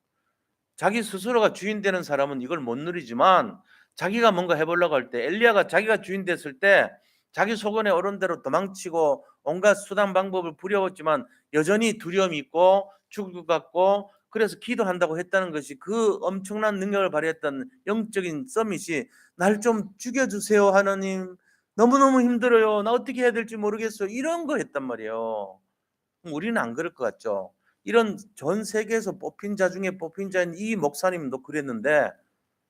자기 스스로가 주인 되는 사람은 이걸 못 누리지만 자기가 뭔가 해 보려고 할 때 엘리야가 자기가 주인 됐을 때 자기 소견에 오른 대로 도망치고 온갖 수단 방법을 부려왔지만 여전히 두려움이 있고 죽을 것 같고 그래서 기도한다고 했다는 것이 그 엄청난 능력을 발휘했던 영적인 서밋이 "날 좀 죽여 주세요 하나님. 너무너무 힘들어요. 나 어떻게 해야 될지 모르겠어요." 이런 거 했단 말이에요. 우리는 안 그럴 것 같죠. 이런 전 세계에서 뽑힌 자 중에 뽑힌 자인 이 목사님도 그랬는데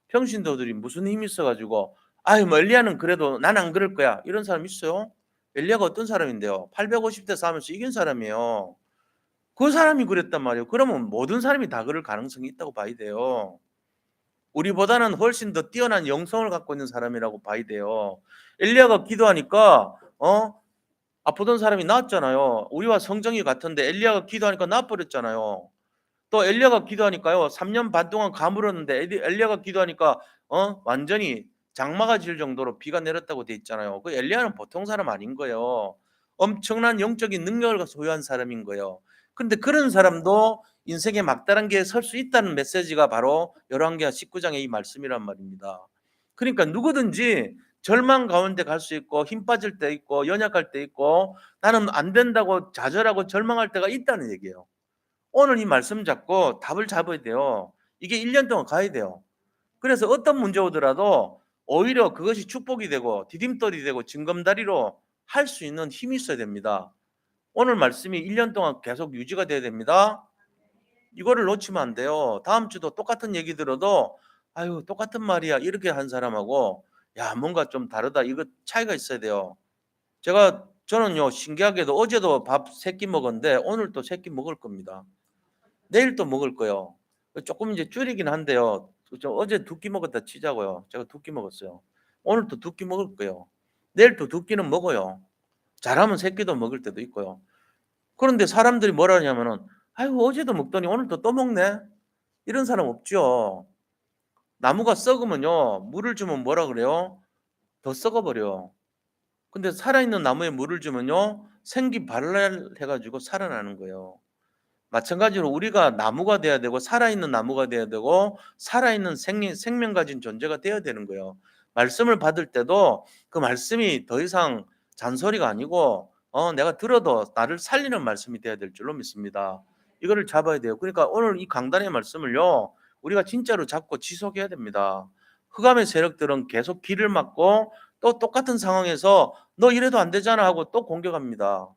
평신도들이 무슨 힘이 있어 가지고 "아유 뭐 엘리야는 그래도 난 안 그럴 거야." 이런 사람 있어요? 엘리야가 어떤 사람인데요? 850대 싸움에서 이긴 사람이에요. 그 사람이 그랬단 말이에요. 그러면 모든 사람이 다 그럴 가능성이 있다고 봐야 돼요. 우리보다는 훨씬 더 뛰어난 영성을 갖고 있는 사람이라고 봐야 돼요. 엘리야가 기도하니까 아프던 사람이 나았잖아요. 우리와 성정이 같은데 엘리야가 기도하니까 나아버렸잖아요. 또 엘리야가 기도하니까요. 3년 반 동안 가물었는데 엘리야가 기도하니까 완전히 장마가 질 정도로 비가 내렸다고 돼 있잖아요. 그 엘리야는 보통 사람 아닌 거예요. 엄청난 영적인 능력을 소유한 사람인 거예요. 그런데 그런 사람도 인생의 막다른 길에 설 수 있다는 메시지가 바로 열왕기하 19장의 이 말씀이란 말입니다. 그러니까 누구든지 절망 가운데 갈 수 있고 힘 빠질 때 있고 연약할 때 있고 나는 안 된다고 좌절하고 절망할 때가 있다는 얘기예요. 오늘 이 말씀 잡고 답을 잡아야 돼요. 이게 1년 동안 가야 돼요. 그래서 어떤 문제 오더라도 오히려 그것이 축복이 되고 디딤돌이 되고 징검다리로 할 수 있는 힘이 있어야 됩니다. 오늘 말씀이 1년 동안 계속 유지가 돼야 됩니다. 이거를 놓치면 안 돼요. 다음 주도 똑같은 얘기 들어도 "아유 똑같은 말이야." 이렇게 한 사람하고 "야 뭔가 좀 다르다." 이거 차이가 있어야 돼요. 저는요 신기하게도 어제도 밥 3끼 먹었는데 오늘 또 3끼 먹을 겁니다. 내일 또 먹을 거예요. 조금 이제 줄이긴 한데요. 저 어제 2끼 먹었다 치자고요. 제가 2끼 먹었어요. 오늘 또 2끼 먹을 거예요. 내일 또 2끼는 먹어요. 잘하면 3끼도 먹을 때도 있고요. 그런데 사람들이 뭐라 하냐면은 "아이고 어제도 먹더니 오늘 또 먹네." 이런 사람 없죠. 나무가 썩으면요 물을 주면 뭐라 그래요? 더 썩어 버려요. 근데 살아있는 나무에 물을 주면요 생기 발랄해 가지고 살아나는 거예요. 마찬가지로 우리가 나무가 돼야 되고 살아있는 나무가 돼야 되고 살아있는 생명 가진 존재가 되어야 되는 거예요. 말씀을 받을 때도 그 말씀이 더 이상 잔소리가 아니고 내가 들어도 나를 살리는 말씀이 돼야 될 줄로 믿습니다. 이거를 잡아야 돼요. 그러니까 오늘 이 강단의 말씀을요. 우리가 진짜로 잡고 지속해야 됩니다. 흑암의 세력들은 계속 길을 막고 또 똑같은 상황에서 "너 이래도 안 되잖아." 하고 또 공격합니다.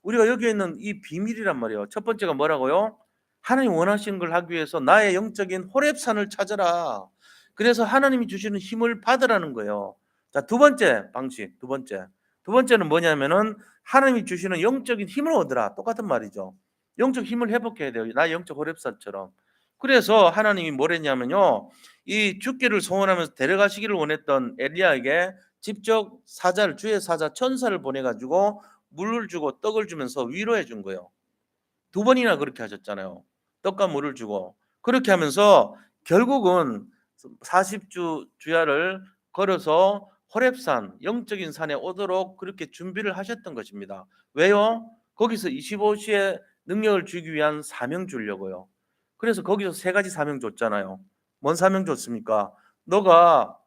우리가 여기에 있는 이 비밀이란 말이에요. 첫 번째가 뭐라고요? 하나님 원하시는 걸 하기 위해서 나의 영적인 호렙산을 찾아라. 그래서 하나님이 주시는 힘을 받으라는 거예요. 자, 두 번째 방식, 두 번째. 두 번째는 뭐냐면은 하나님이 주시는 영적인 힘을 얻으라. 똑같은 말이죠. 영적 힘을 회복해야 돼요. 나의 영적 호렙산처럼. 그래서 하나님이 뭐랬냐면요. 이 죽기를 소원하면서 데려가시기를 원했던 엘리야에게 직접 사자를 주의 사자 천사를 보내 가지고 물을 주고 떡을 주면서 위로해 준 거예요. 두 번이나 그렇게 하셨잖아요. 떡과 물을 주고. 그렇게 하면서 결국은 40주 주야를 걸어서 호렙산 영적인 산에 오도록 그렇게 준비를 하셨던 것입니다. 왜요? 거기서 25시의 능력을 주기 위한 사명 주려고요. 그래서 거기서 세 가지 사명 줬잖아요. 뭔 사명 줬습니까? 너가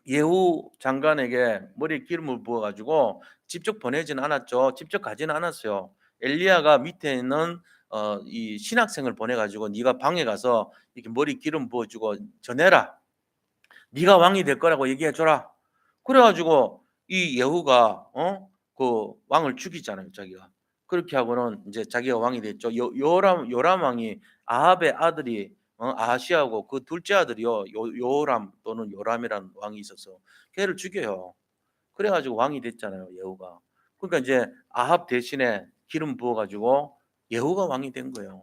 예후 장관에게 머리에 기름을 부어 가지고 직접 보내지는 않았죠. 직접 가지는 않았어요. 엘리야가 밑에 있는 이 신학생을 보내 가지고 "네가 방에 가서 이렇게 머리 기름 부어 주고 전해라. 네가 왕이 될 거라고 얘기해 줘라." 그래 가지고 이 예후가 그 왕을 죽이잖아요, 자기가. 그렇게 하고는 이제 자기가 왕이 됐죠. 요람 왕이 아합의 아들이 아하시아고 그 둘째 아들이요. 요람 또는 요람이라는 왕이 있어서 걔를 죽여요. 그래 가지고 왕이 됐잖아요, 예후가. 그러니까 이제 아합 대신에 기름 부어 가지고 예후가 왕이 된 거예요.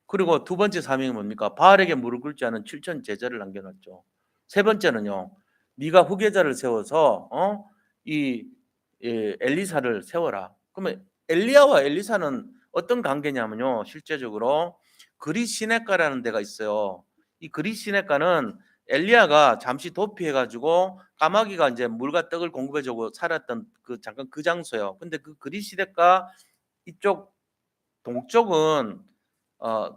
그리고 두 번째 사명이 뭡니까? 바알에게 무릎 꿇지 않은 7천 제자를 남겨 놨죠. 세 번째는요. 네가 후계자를 세워서 이 엘리사를 세워라. 그러면 엘리야와 엘리사는 어떤 관계냐면요. 실제적으로 그리시네가라는 데가 있어요. 이 그리시네가는 엘리야가 잠시 도피해 가지고 까마귀가 이제 물과 떡을 공급해 주고 살았던 그 잠깐 그 장소예요. 근데 그 그리시네가 이쪽 동쪽은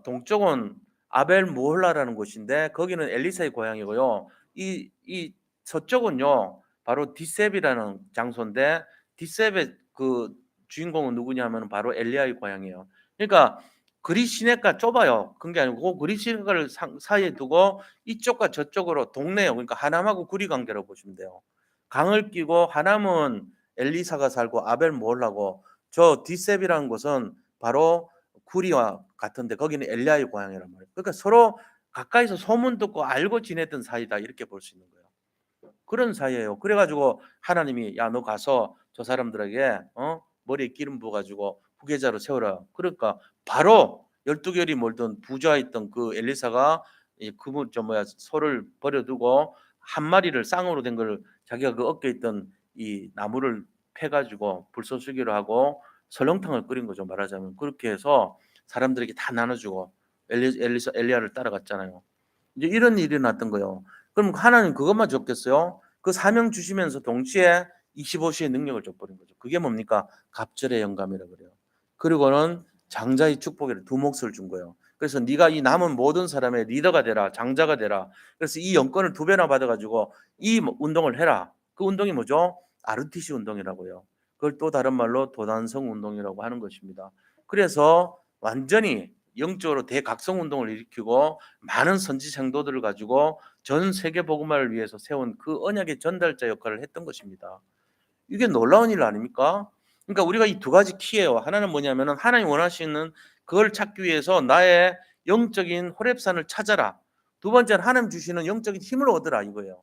동쪽은 아벨 모홀라라는 곳인데 거기는 엘리사의 고향이고요. 이 서쪽은요. 바로 디셉이라는 장소인데 디셉의 그 주인공은 누구냐 면 바로 엘리야의 고향이에요. 그러니까 그리시네가 좁아요. 그런 게 아니고 그 그리시네가를 사이에 두고 이쪽과 저쪽으로 동네요. 그러니까 하남하고 구리 관계라고 보시면 돼요. 강을 끼고 하남은 엘리사가 살고 아벨 모홀라고 저 디셉이라는 곳은 바로 구리와 같은데 거기는 엘리야의 고향이란 말이에요. 그러니까 서로 가까이서 소문 듣고 알고 지냈던 사이다 이렇게 볼 수 있는 거예요. 그런 사이예요. 그래 가지고 하나님이 야 너 가서 저 사람들에게 머리에 기름 부어 가지고 후계자로 세워라. 그러니까 바로 12개월이 몰던 부자였던 그 엘리사가 이 그분 저 뭐야 소를 버려두고 한 마리를 쌍으로 된 걸 자기가 그 어깨에 있던 이 나무를 패 가지고 불쏘시개로 하고 설렁탕을 끓인 거죠, 말하자면. 그렇게 해서 사람들에게 다 나눠 주고 엘리야를 따라갔잖아요. 이제 이런 일이 났던 거예요. 그럼 하나님 그것만 줬겠어요? 그 사명 주시면서 동시에 25시의 능력을 줘버린 거죠. 그게 뭡니까? 갑절의 영감이라 그래요. 그리고는 장자의 축복이라 두 몫을 준 거예요. 그래서 네가 이 남은 모든 사람의 리더가 되라, 장자가 되라. 그래서 이 영권을 두 배나 받아가지고 이 운동을 해라. 그 운동이 뭐죠? RTC 운동이라고요. 그걸 또 다른 말로 도단성 운동이라고 하는 것입니다. 그래서 완전히 영적으로 대각성 운동을 일으키고 많은 선지 생도들을 가지고 전 세계 복음화를 위해서 세운 그 언약의 전달자 역할을 했던 것입니다. 이게 놀라운 일 아닙니까? 그러니까 우리가 이 두 가지 키예요. 하나는 뭐냐면은 하나님 원하시는 그걸 찾기 위해서 나의 영적인 호렙산을 찾아라. 두 번째는 하나님 주시는 영적인 힘을 얻으라 이거예요.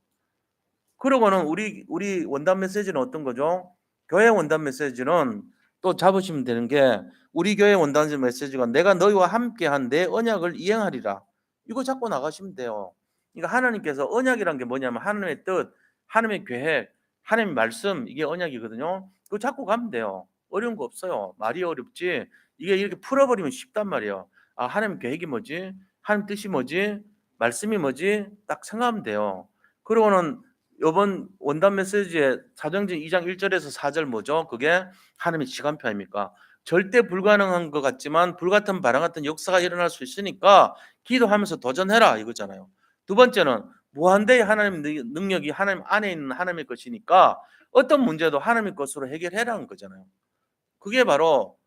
그러고는 우리 원단 메시지는 어떤 거죠? 교회 원단 메시지는 또 잡으시면 되는 게 우리 교회 원단 메시지가 내가 너희와 함께한 내 언약을 이행하리라. 이거 잡고 나가시면 돼요. 그러니까 하나님께서 언약이란 게 뭐냐면 하나님의 뜻, 하나님의 계획, 하나님의 말씀 이게 언약이거든요. 그거 잡고 가면 돼요. 어려운 거 없어요. 말이 어렵지. 이게 이렇게 풀어버리면 쉽단 말이에요. 아, 하나님 계획이 뭐지? 하나님 뜻이 뭐지? 말씀이 뭐지? 딱 생각하면 돼요. 그러고는 요번 원단 메시지의 사도행전 2장 1절에서 4절 뭐죠? 그게 하나님의 시간표 아닙니까? 절대 불가능한 것 같지만 불같은 바람 같은 역사가 일어날 수 있으니까 기도하면서 도전해라 이거잖아요. 두 번째는 무한대의 하나님 능력이 하나님 안에 있는 하나님의 것이니까 어떤 문제도 하나님의 것으로 해결해라는 거잖아요. 그게 바로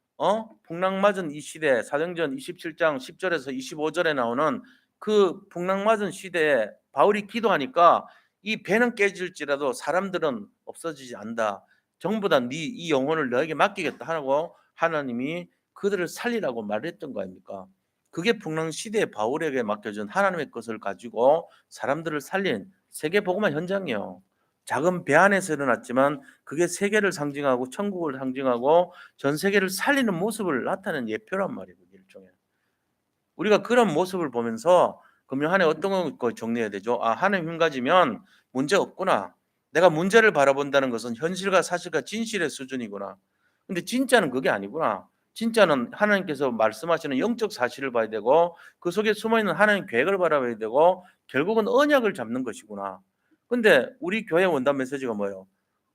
풍랑맞은 이 시대 사도행전 27장 10절에서 25절에 나오는 그 풍랑맞은 시대에 바울이 기도하니까 이 배는 깨질지라도 사람들은 없어지지 않는다. 전부 다 네 이 영혼을 너에게 맡기겠다 하고 하나님이 그들을 살리라고 말했던 거 아닙니까? 그게 풍랑 시대에 바울에게 맡겨준 하나님의 것을 가지고 사람들을 살린 세계 복음화 현장이에요. 작은 배 안에서 일어났지만 그게 세계를 상징하고 천국을 상징하고 전 세계를 살리는 모습을 나타내는 예표란 말이에요. 일종의. 우리가 그런 모습을 보면서 금년 한 해 어떤 거 정리해야 되죠? 아, 하나님 힘 가지면 문제 없구나. 내가 문제를 바라본다는 것은 현실과 사실과 진실의 수준이구나. 근데 진짜는 그게 아니구나. 진짜는 하나님께서 말씀하시는 영적 사실을 봐야 되고 그 속에 숨어있는 하나님 계획을 바라봐야 되고 결국은 언약을 잡는 것이구나. 근데 우리 교회 원단 메시지가 뭐예요?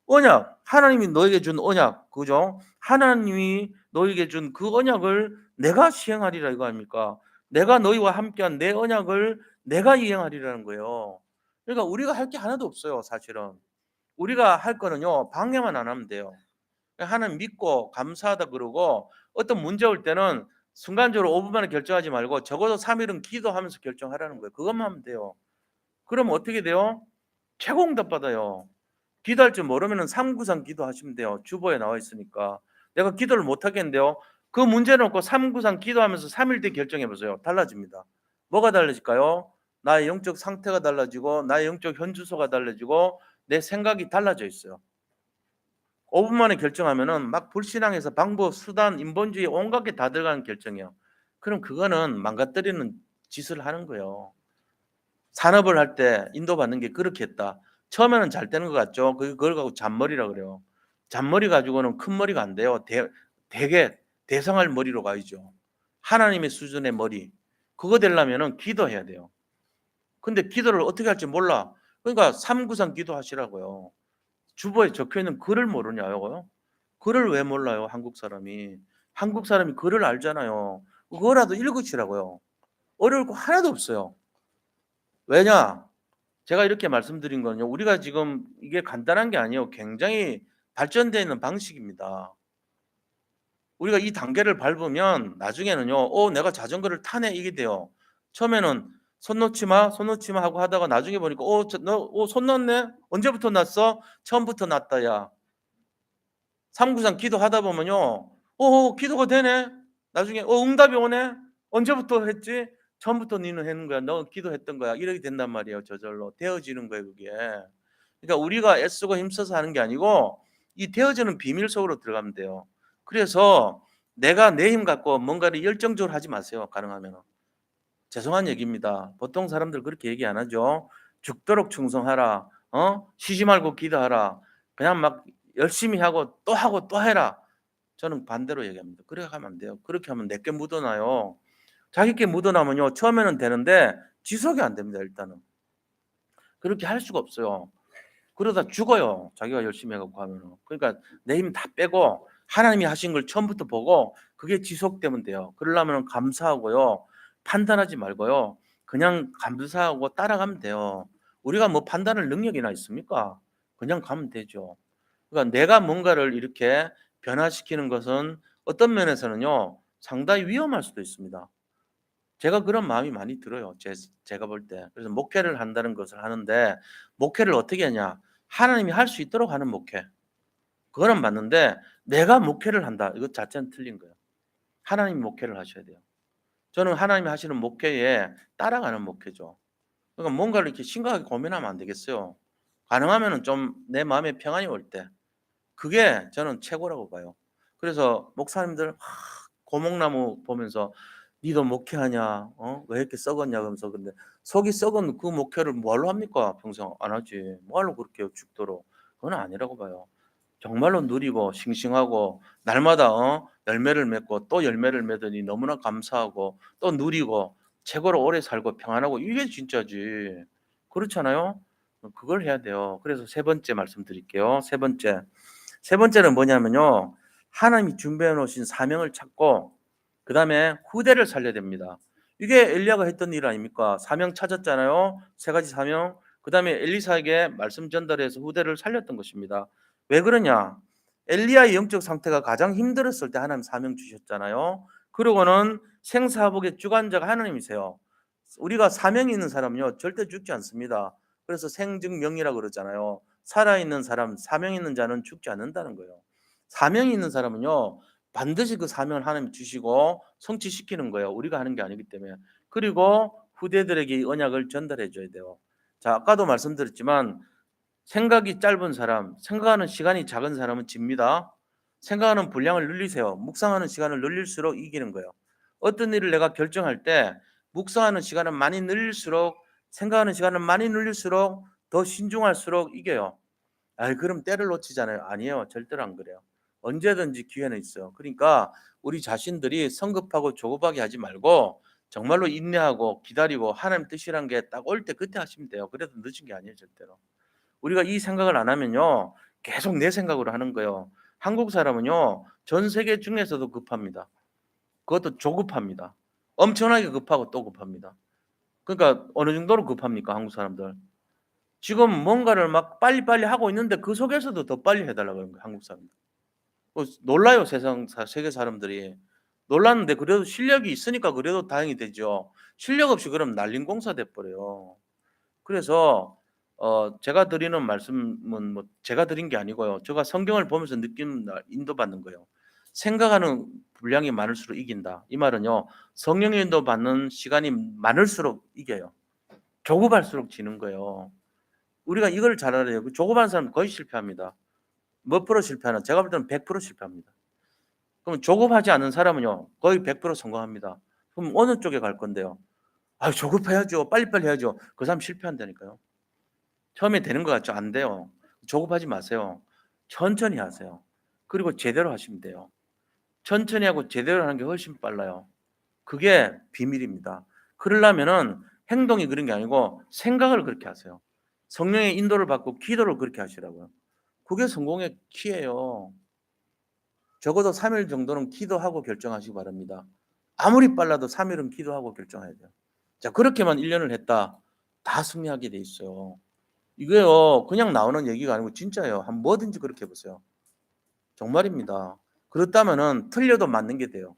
언약, 하나님이 너에게 준 언약, 그죠? 하나님이 너에게 준 그 언약을 내가 시행하리라 이거 아닙니까? 내가 너희와 함께한 내 언약을 내가 이행하리라는 거예요. 그러니까 우리가 할 게 하나도 없어요, 사실은. 우리가 할 거는요, 방해만 안 하면 돼요. 하나님 믿고 감사하다 그러고 어떤 문제 올 때는 순간적으로 5분 만에 결정하지 말고 적어도 3일은 기도하면서 결정하라는 거예요. 그것만 하면 돼요. 그럼 어떻게 돼요? 최고 응답 받아요. 기도할 줄 모르면 393 기도하시면 돼요. 주보에 나와 있으니까. 내가 기도를 못 하겠는데요. 그 문제 놓고 393 기도하면서 3일 뒤 결정해 보세요. 달라집니다. 뭐가 달라질까요? 나의 영적 상태가 달라지고 나의 영적 현주소가 달라지고 내 생각이 달라져 있어요. 5분 만에 결정하면은 막 불신앙에서 방법, 수단, 인본주의 온갖 게 다 들어가는 결정이에요. 그럼 그거는 망가뜨리는 짓을 하는 거예요. 산업을 할 때 인도받는 게 그렇게 했다. 처음에는 잘 되는 것 같죠. 그걸 갖고 잔머리라 그래요. 잔머리 가지고는 큰 머리가 안 돼요. 대개 대성할 머리로 가야죠. 하나님의 수준의 머리. 그거 되려면은 기도해야 돼요. 근데 기도를 어떻게 할지 몰라. 그러니까 393 기도하시라고요. 주보에 적혀 있는 글을 모르냐고요? 글을 왜 몰라요? 한국 사람이. 한국 사람이 글을 알잖아요. 그거라도 읽으시라고요. 어려울 거 하나도 없어요. 왜냐? 제가 이렇게 말씀드린 거는요. 우리가 지금 이게 간단한 게 아니에요. 굉장히 발전되어 있는 방식입니다. 우리가 이 단계를 밟으면 나중에는요. 내가 자전거를 타네 이게 돼요. 처음에는 손 놓지 마, 손 놓지 마 하고 하다가 나중에 보니까 너 손 놓네? 언제부터 났어? 처음부터 났다 야. 393 기도하다 보면요. 기도가 되네. 나중에 응답이 오네. 언제부터 했지? 처음부터 니는 했는 거야. 너 기도했던 거야. 이렇게 된단 말이에요. 저절로 되어지는 거예요, 그게. 그러니까 우리가 애쓰고 힘써서 하는 게 아니고 이 되어지는 비밀 속으로 들어가면 돼요. 그래서 내가 내 힘 갖고 뭔가를 열정적으로 하지 마세요. 가능하면은. 죄송한 얘기입니다. 보통 사람들 그렇게 얘기 안 하죠. 죽도록 충성하라. 쉬지 말고 기도하라. 그냥 막 열심히 하고 또 해라. 저는 반대로 얘기합니다. 그렇게 하면 안 돼요. 그렇게 하면 내게 묻어나요. 자기께 묻어나면요. 처음에는 되는데 지속이 안 됩니다. 일단은. 그렇게 할 수가 없어요. 그러다 죽어요. 자기가 열심히 해갖고 하면은. 그러니까 내 힘 다 빼고 하나님이 하신 걸 처음부터 보고 그게 지속되면 돼요. 그러려면 감사하고요. 판단하지 말고요. 그냥 감사하고 따라가면 돼요. 우리가 뭐 판단할 능력이나 있습니까? 그냥 가면 되죠. 그러니까 내가 뭔가를 이렇게 변화시키는 것은 어떤 면에서는요. 상당히 위험할 수도 있습니다. 제가 그런 마음이 많이 들어요. 제가 볼 때. 그래서 목회를 한다는 것을 하는데 목회를 어떻게 하냐? 하나님이 할 수 있도록 하는 목회. 그거는 맞는데 내가 목회를 한다. 이것 자체는 틀린 거예요. 하나님이 목회를 하셔야 돼요. 저는 하나님이 하시는 목회에 따라가는 목회죠. 그러니까 뭔가를 이렇게 심각하게 고민하면 안 되겠어요. 가능하면은 좀 내 마음에 평안이 올 때. 그게 저는 최고라고 봐요. 그래서 목사님들 고목나무 보면서 니도 목회하냐? 왜 이렇게 썩었냐? 그러면서 근데 속이 썩은 그 목회를 뭘로 합니까? 평생 안 하지. 뭐하러 그렇게 해요, 죽도록. 그건 아니라고 봐요. 정말로 누리고 싱싱하고 날마다 열매를 맺고 또 열매를 맺으니 너무나 감사하고 또 누리고 최고로 오래 살고 평안하고 이게 진짜지. 그렇잖아요? 그걸 해야 돼요. 그래서 세 번째 말씀드릴게요. 세 번째. 세 번째는 뭐냐면요. 하나님이 준비해 놓으신 사명을 찾고 그다음에 후대를 살려야 됩니다. 이게 엘리야가 했던 일 아닙니까? 사명 찾았잖아요. 세 가지 사명. 그다음에 엘리사에게 말씀 전달해서 후대를 살렸던 것입니다. 왜 그러냐? 엘리야의 영적 상태가 가장 힘들었을 때 하나님 사명 주셨잖아요. 그러고는 생사복의 주관자가 하나님이세요. 우리가 사명이 있는 사람은요 절대 죽지 않습니다. 그래서 생증명이라고 그러잖아요. 살아있는 사람, 사명 있는 자는 죽지 않는다는 거예요. 사명이 있는 사람은요 반드시 그 사명을 하나님이 주시고 성취시키는 거예요. 우리가 하는 게 아니기 때문에. 그리고 후대들에게 이 언약을 전달해 줘야 돼요. 자, 아까도 말씀드렸지만 생각이 짧은 사람, 생각하는 시간이 작은 사람은 집니다. 생각하는 분량을 늘리세요. 묵상하는 시간을 늘릴수록 이기는 거예요. 어떤 일을 내가 결정할 때 묵상하는 시간을 많이 늘릴수록 생각하는 시간을 많이 늘릴수록 더 신중할수록 이겨요. 그럼 때를 놓치잖아요. 아니에요. 절대로 안 그래요. 언제든지 기회는 있어요. 그러니까 우리 자신들이 성급하고 조급하게 하지 말고 정말로 인내하고 기다리고 하나님 뜻이란 게 딱 올 때 그때 하시면 돼요. 그래도 늦은 게 아니에요, 절대로. 우리가 이 생각을 안 하면요. 계속 내 생각으로 하는 거예요. 한국 사람은요. 전 세계 중에서도 급합니다. 그것도 조급합니다. 엄청나게 급하고 또 급합니다. 그러니까 어느 정도로 급합니까, 한국 사람들? 지금 뭔가를 막 빨리빨리 하고 있는데 그 속에서도 더 빨리 해달라고 하는 거예요, 한국 사람들. 놀라요, 세계 사람들이. 놀랐는데 그래도 실력이 있으니까 그래도 다행이 되죠. 실력 없이 그럼 날린 공사 돼 버려요. 그래서 제가 드리는 말씀은 뭐 제가 드린 게 아니고요. 제가 성경을 보면서 느끼는 인도받는 거예요. 생각하는 분량이 많을수록 이긴다. 이 말은요. 성령의 인도받는 시간이 많을수록 이겨요. 조급할수록 지는 거예요. 우리가 이걸 잘 알아야 돼요. 조급한 사람은 거의 실패합니다. 몇 프로 실패하나? 제가 볼 때는 100% 실패합니다. 그럼 조급하지 않은 사람은요. 거의 100% 성공합니다. 그럼 어느 쪽에 갈 건데요? 조급해야죠. 빨리빨리 해야죠. 그 사람 실패한다니까요. 처음에 되는 것 같죠? 안 돼요. 조급하지 마세요. 천천히 하세요. 그리고 제대로 하시면 돼요. 천천히 하고 제대로 하는 게 훨씬 빨라요. 그게 비밀입니다. 그러려면은 행동이 그런 게 아니고 생각을 그렇게 하세요. 성령의 인도를 받고 기도를 그렇게 하시라고요. 그게 성공의 키예요. 적어도 3일 정도는 기도하고 결정하시기 바랍니다. 아무리 빨라도 3일은 기도하고 결정해야 돼요. 자, 그렇게만 1년을 했다. 다 승리하게 돼 있어요. 이게요, 그냥 나오는 얘기가 아니고 진짜예요. 한번 뭐든지 그렇게 해보세요. 정말입니다. 그렇다면은 틀려도 맞는 게 돼요.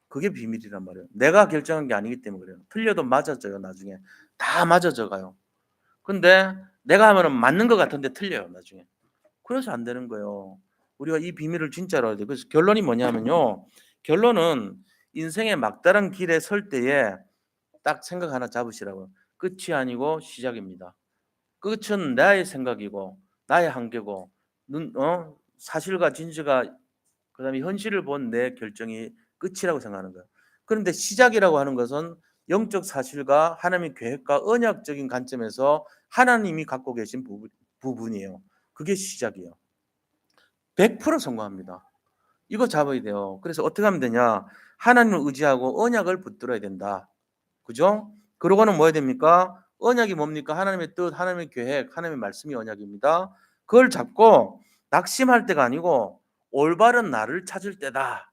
그게 비밀이란 말이에요. 내가 결정한 게 아니기 때문에 그래요. 틀려도 맞아져요, 나중에. 다 맞아져 가요. 근데 내가 하면은 맞는 것 같은데 틀려요, 나중에. 그래서 안 되는 거예요. 우리가 이 비밀을 진짜로 알아야 돼요. 그래서 결론이 뭐냐면요. 결론은 인생의 막다른 길에 설 때에 딱 생각 하나 잡으시라고요. 끝이 아니고 시작입니다. 끝은 나의 생각이고 나의 한계고 사실과 진실과 그다음에 현실을 본 내 결정이 끝이라고 생각하는 거예요. 그런데 시작이라고 하는 것은 영적 사실과 하나님의 계획과 언약적인 관점에서 하나님이 갖고 계신 부분이에요. 그게 시작이에요. 100% 성공합니다. 이거 잡아야 돼요. 그래서 어떻게 하면 되냐? 하나님을 의지하고 언약을 붙들어야 된다. 그죠? 그러고는 뭐 해야 됩니까? 언약이 뭡니까? 하나님의 뜻, 하나님의 계획, 하나님의 말씀이 언약입니다. 그걸 잡고 낙심할 때가 아니고 올바른 나를 찾을 때다.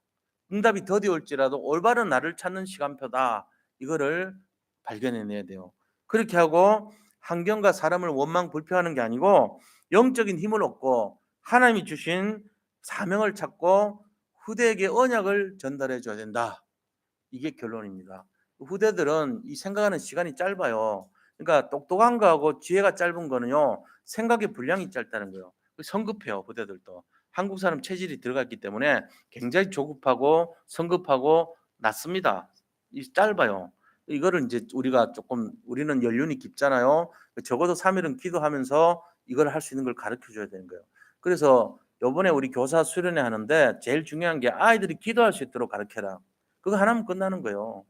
응답이 더디올지라도 올바른 나를 찾는 시간표다. 이거를 발견해내야 돼요. 그렇게 하고 환경과 사람을 원망 불평하는 게 아니고 영적인 힘을 얻고 하나님이 주신 사명을 찾고 후대에게 언약을 전달해 줘야 된다. 이게 결론입니다. 후대들은 이 생각하는 시간이 짧아요. 그러니까 똑똑한 거하고 지혜가 짧은 거는요, 생각의 분량이 짧다는 거예요. 성급해요, 후대들도. 한국 사람 체질이 들어갔기 때문에 굉장히 조급하고 성급하고 낮습니다. 이 짧아요. 이거를 이제 우리가 조금, 우리는 연륜이 깊잖아요. 적어도 3일은 기도하면서 이걸 할 수 있는 걸 가르쳐 줘야 되는 거예요. 그래서 요번에 우리 교사 수련회 하는데 제일 중요한 게 아이들이 기도할 수 있도록 가르쳐라. 그거 하나면 끝나는 거예요.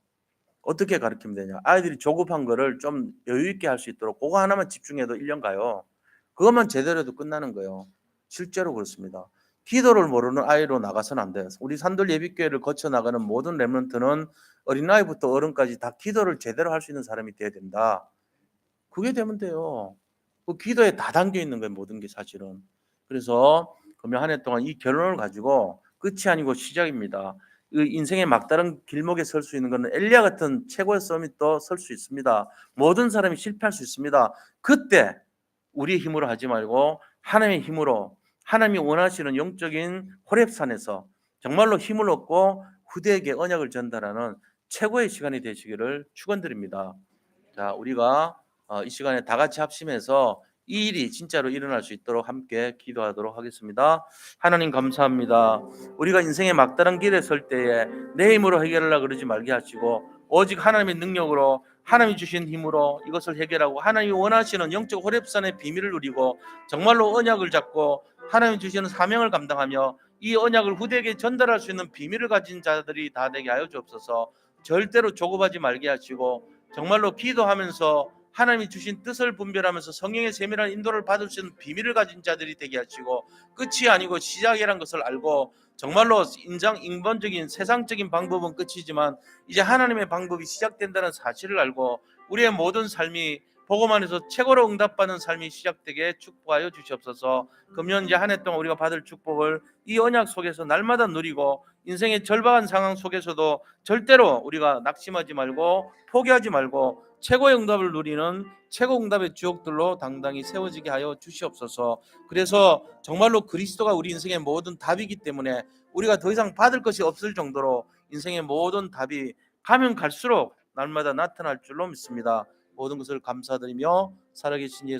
어떻게 가르치면 되냐? 아이들이 조급한 거를 좀 여유 있게 할 수 있도록 그거 하나만 집중해도 1년 가요. 그것만 제대로 해도 끝나는 거예요. 실제로 그렇습니다. 기도를 모르는 아이로 나가서는 안 돼요. 우리 산돌 예비교회를 거쳐 나가는 모든 렘넌트는 어린아이부터 어른까지 다 기도를 제대로 할 수 있는 사람이 돼야 된다. 그게 되면 돼요. 그 기도에 다 담겨 있는 거예요, 모든 게 사실은. 그래서 금년 한 해 동안 이 결론을 가지고 끝이 아니고 시작입니다. 인생의 막다른 길목에 설 수 있는 것은 엘리야 같은 최고의 서밋도 설 수 있습니다. 모든 사람이 실패할 수 있습니다. 그때 우리의 힘으로 하지 말고 하나님의 힘으로 하나님이 원하시는 영적인 호렙산에서 정말로 힘을 얻고 후대에게 언약을 전달하는 최고의 시간이 되시기를 축원드립니다. 자, 우리가 이 시간에 다 같이 합심해서 이 일이 진짜로 일어날 수 있도록 함께 기도하도록 하겠습니다. 하나님 감사합니다. 우리가 인생의 막다른 길에 설 때에 내 힘으로 해결하려고 그러지 말게 하시고 오직 하나님의 능력으로 하나님이 주신 힘으로 이것을 해결하고 하나님이 원하시는 영적 호렙산의 비밀을 누리고 정말로 언약을 잡고 하나님이 주시는 사명을 감당하며 이 언약을 후대에게 전달할 수 있는 비밀을 가진 자들이 다 되게 하여 주옵소서. 절대로 조급하지 말게 하시고 정말로 기도하면서 하나님이 주신 뜻을 분별하면서 성령의 세밀한 인도를 받을 수 있는 비밀을 가진 자들이 되게 하시고 끝이 아니고 시작이라는 것을 알고 정말로 인본적인 세상적인 방법은 끝이지만 이제 하나님의 방법이 시작된다는 사실을 알고 우리의 모든 삶이 보고만 해서 최고로 응답받는 삶이 시작되게 축복하여 주시옵소서. 금년 이제 한 해 동안 우리가 받을 축복을 이 언약 속에서 날마다 누리고 인생의 절박한 상황 속에서도 절대로 우리가 낙심하지 말고 포기하지 말고 최고의 응답을 누리는 최고 응답의 주역들로 당당히 세워지게 하여 주시옵소서. 그래서 정말로 그리스도가 우리 인생의 모든 답이기 때문에 우리가 더 이상 받을 것이 없을 정도로 인생의 모든 답이 가면 갈수록 날마다 나타날 줄로 믿습니다. 모든 것을 감사드리며 살아계신 예수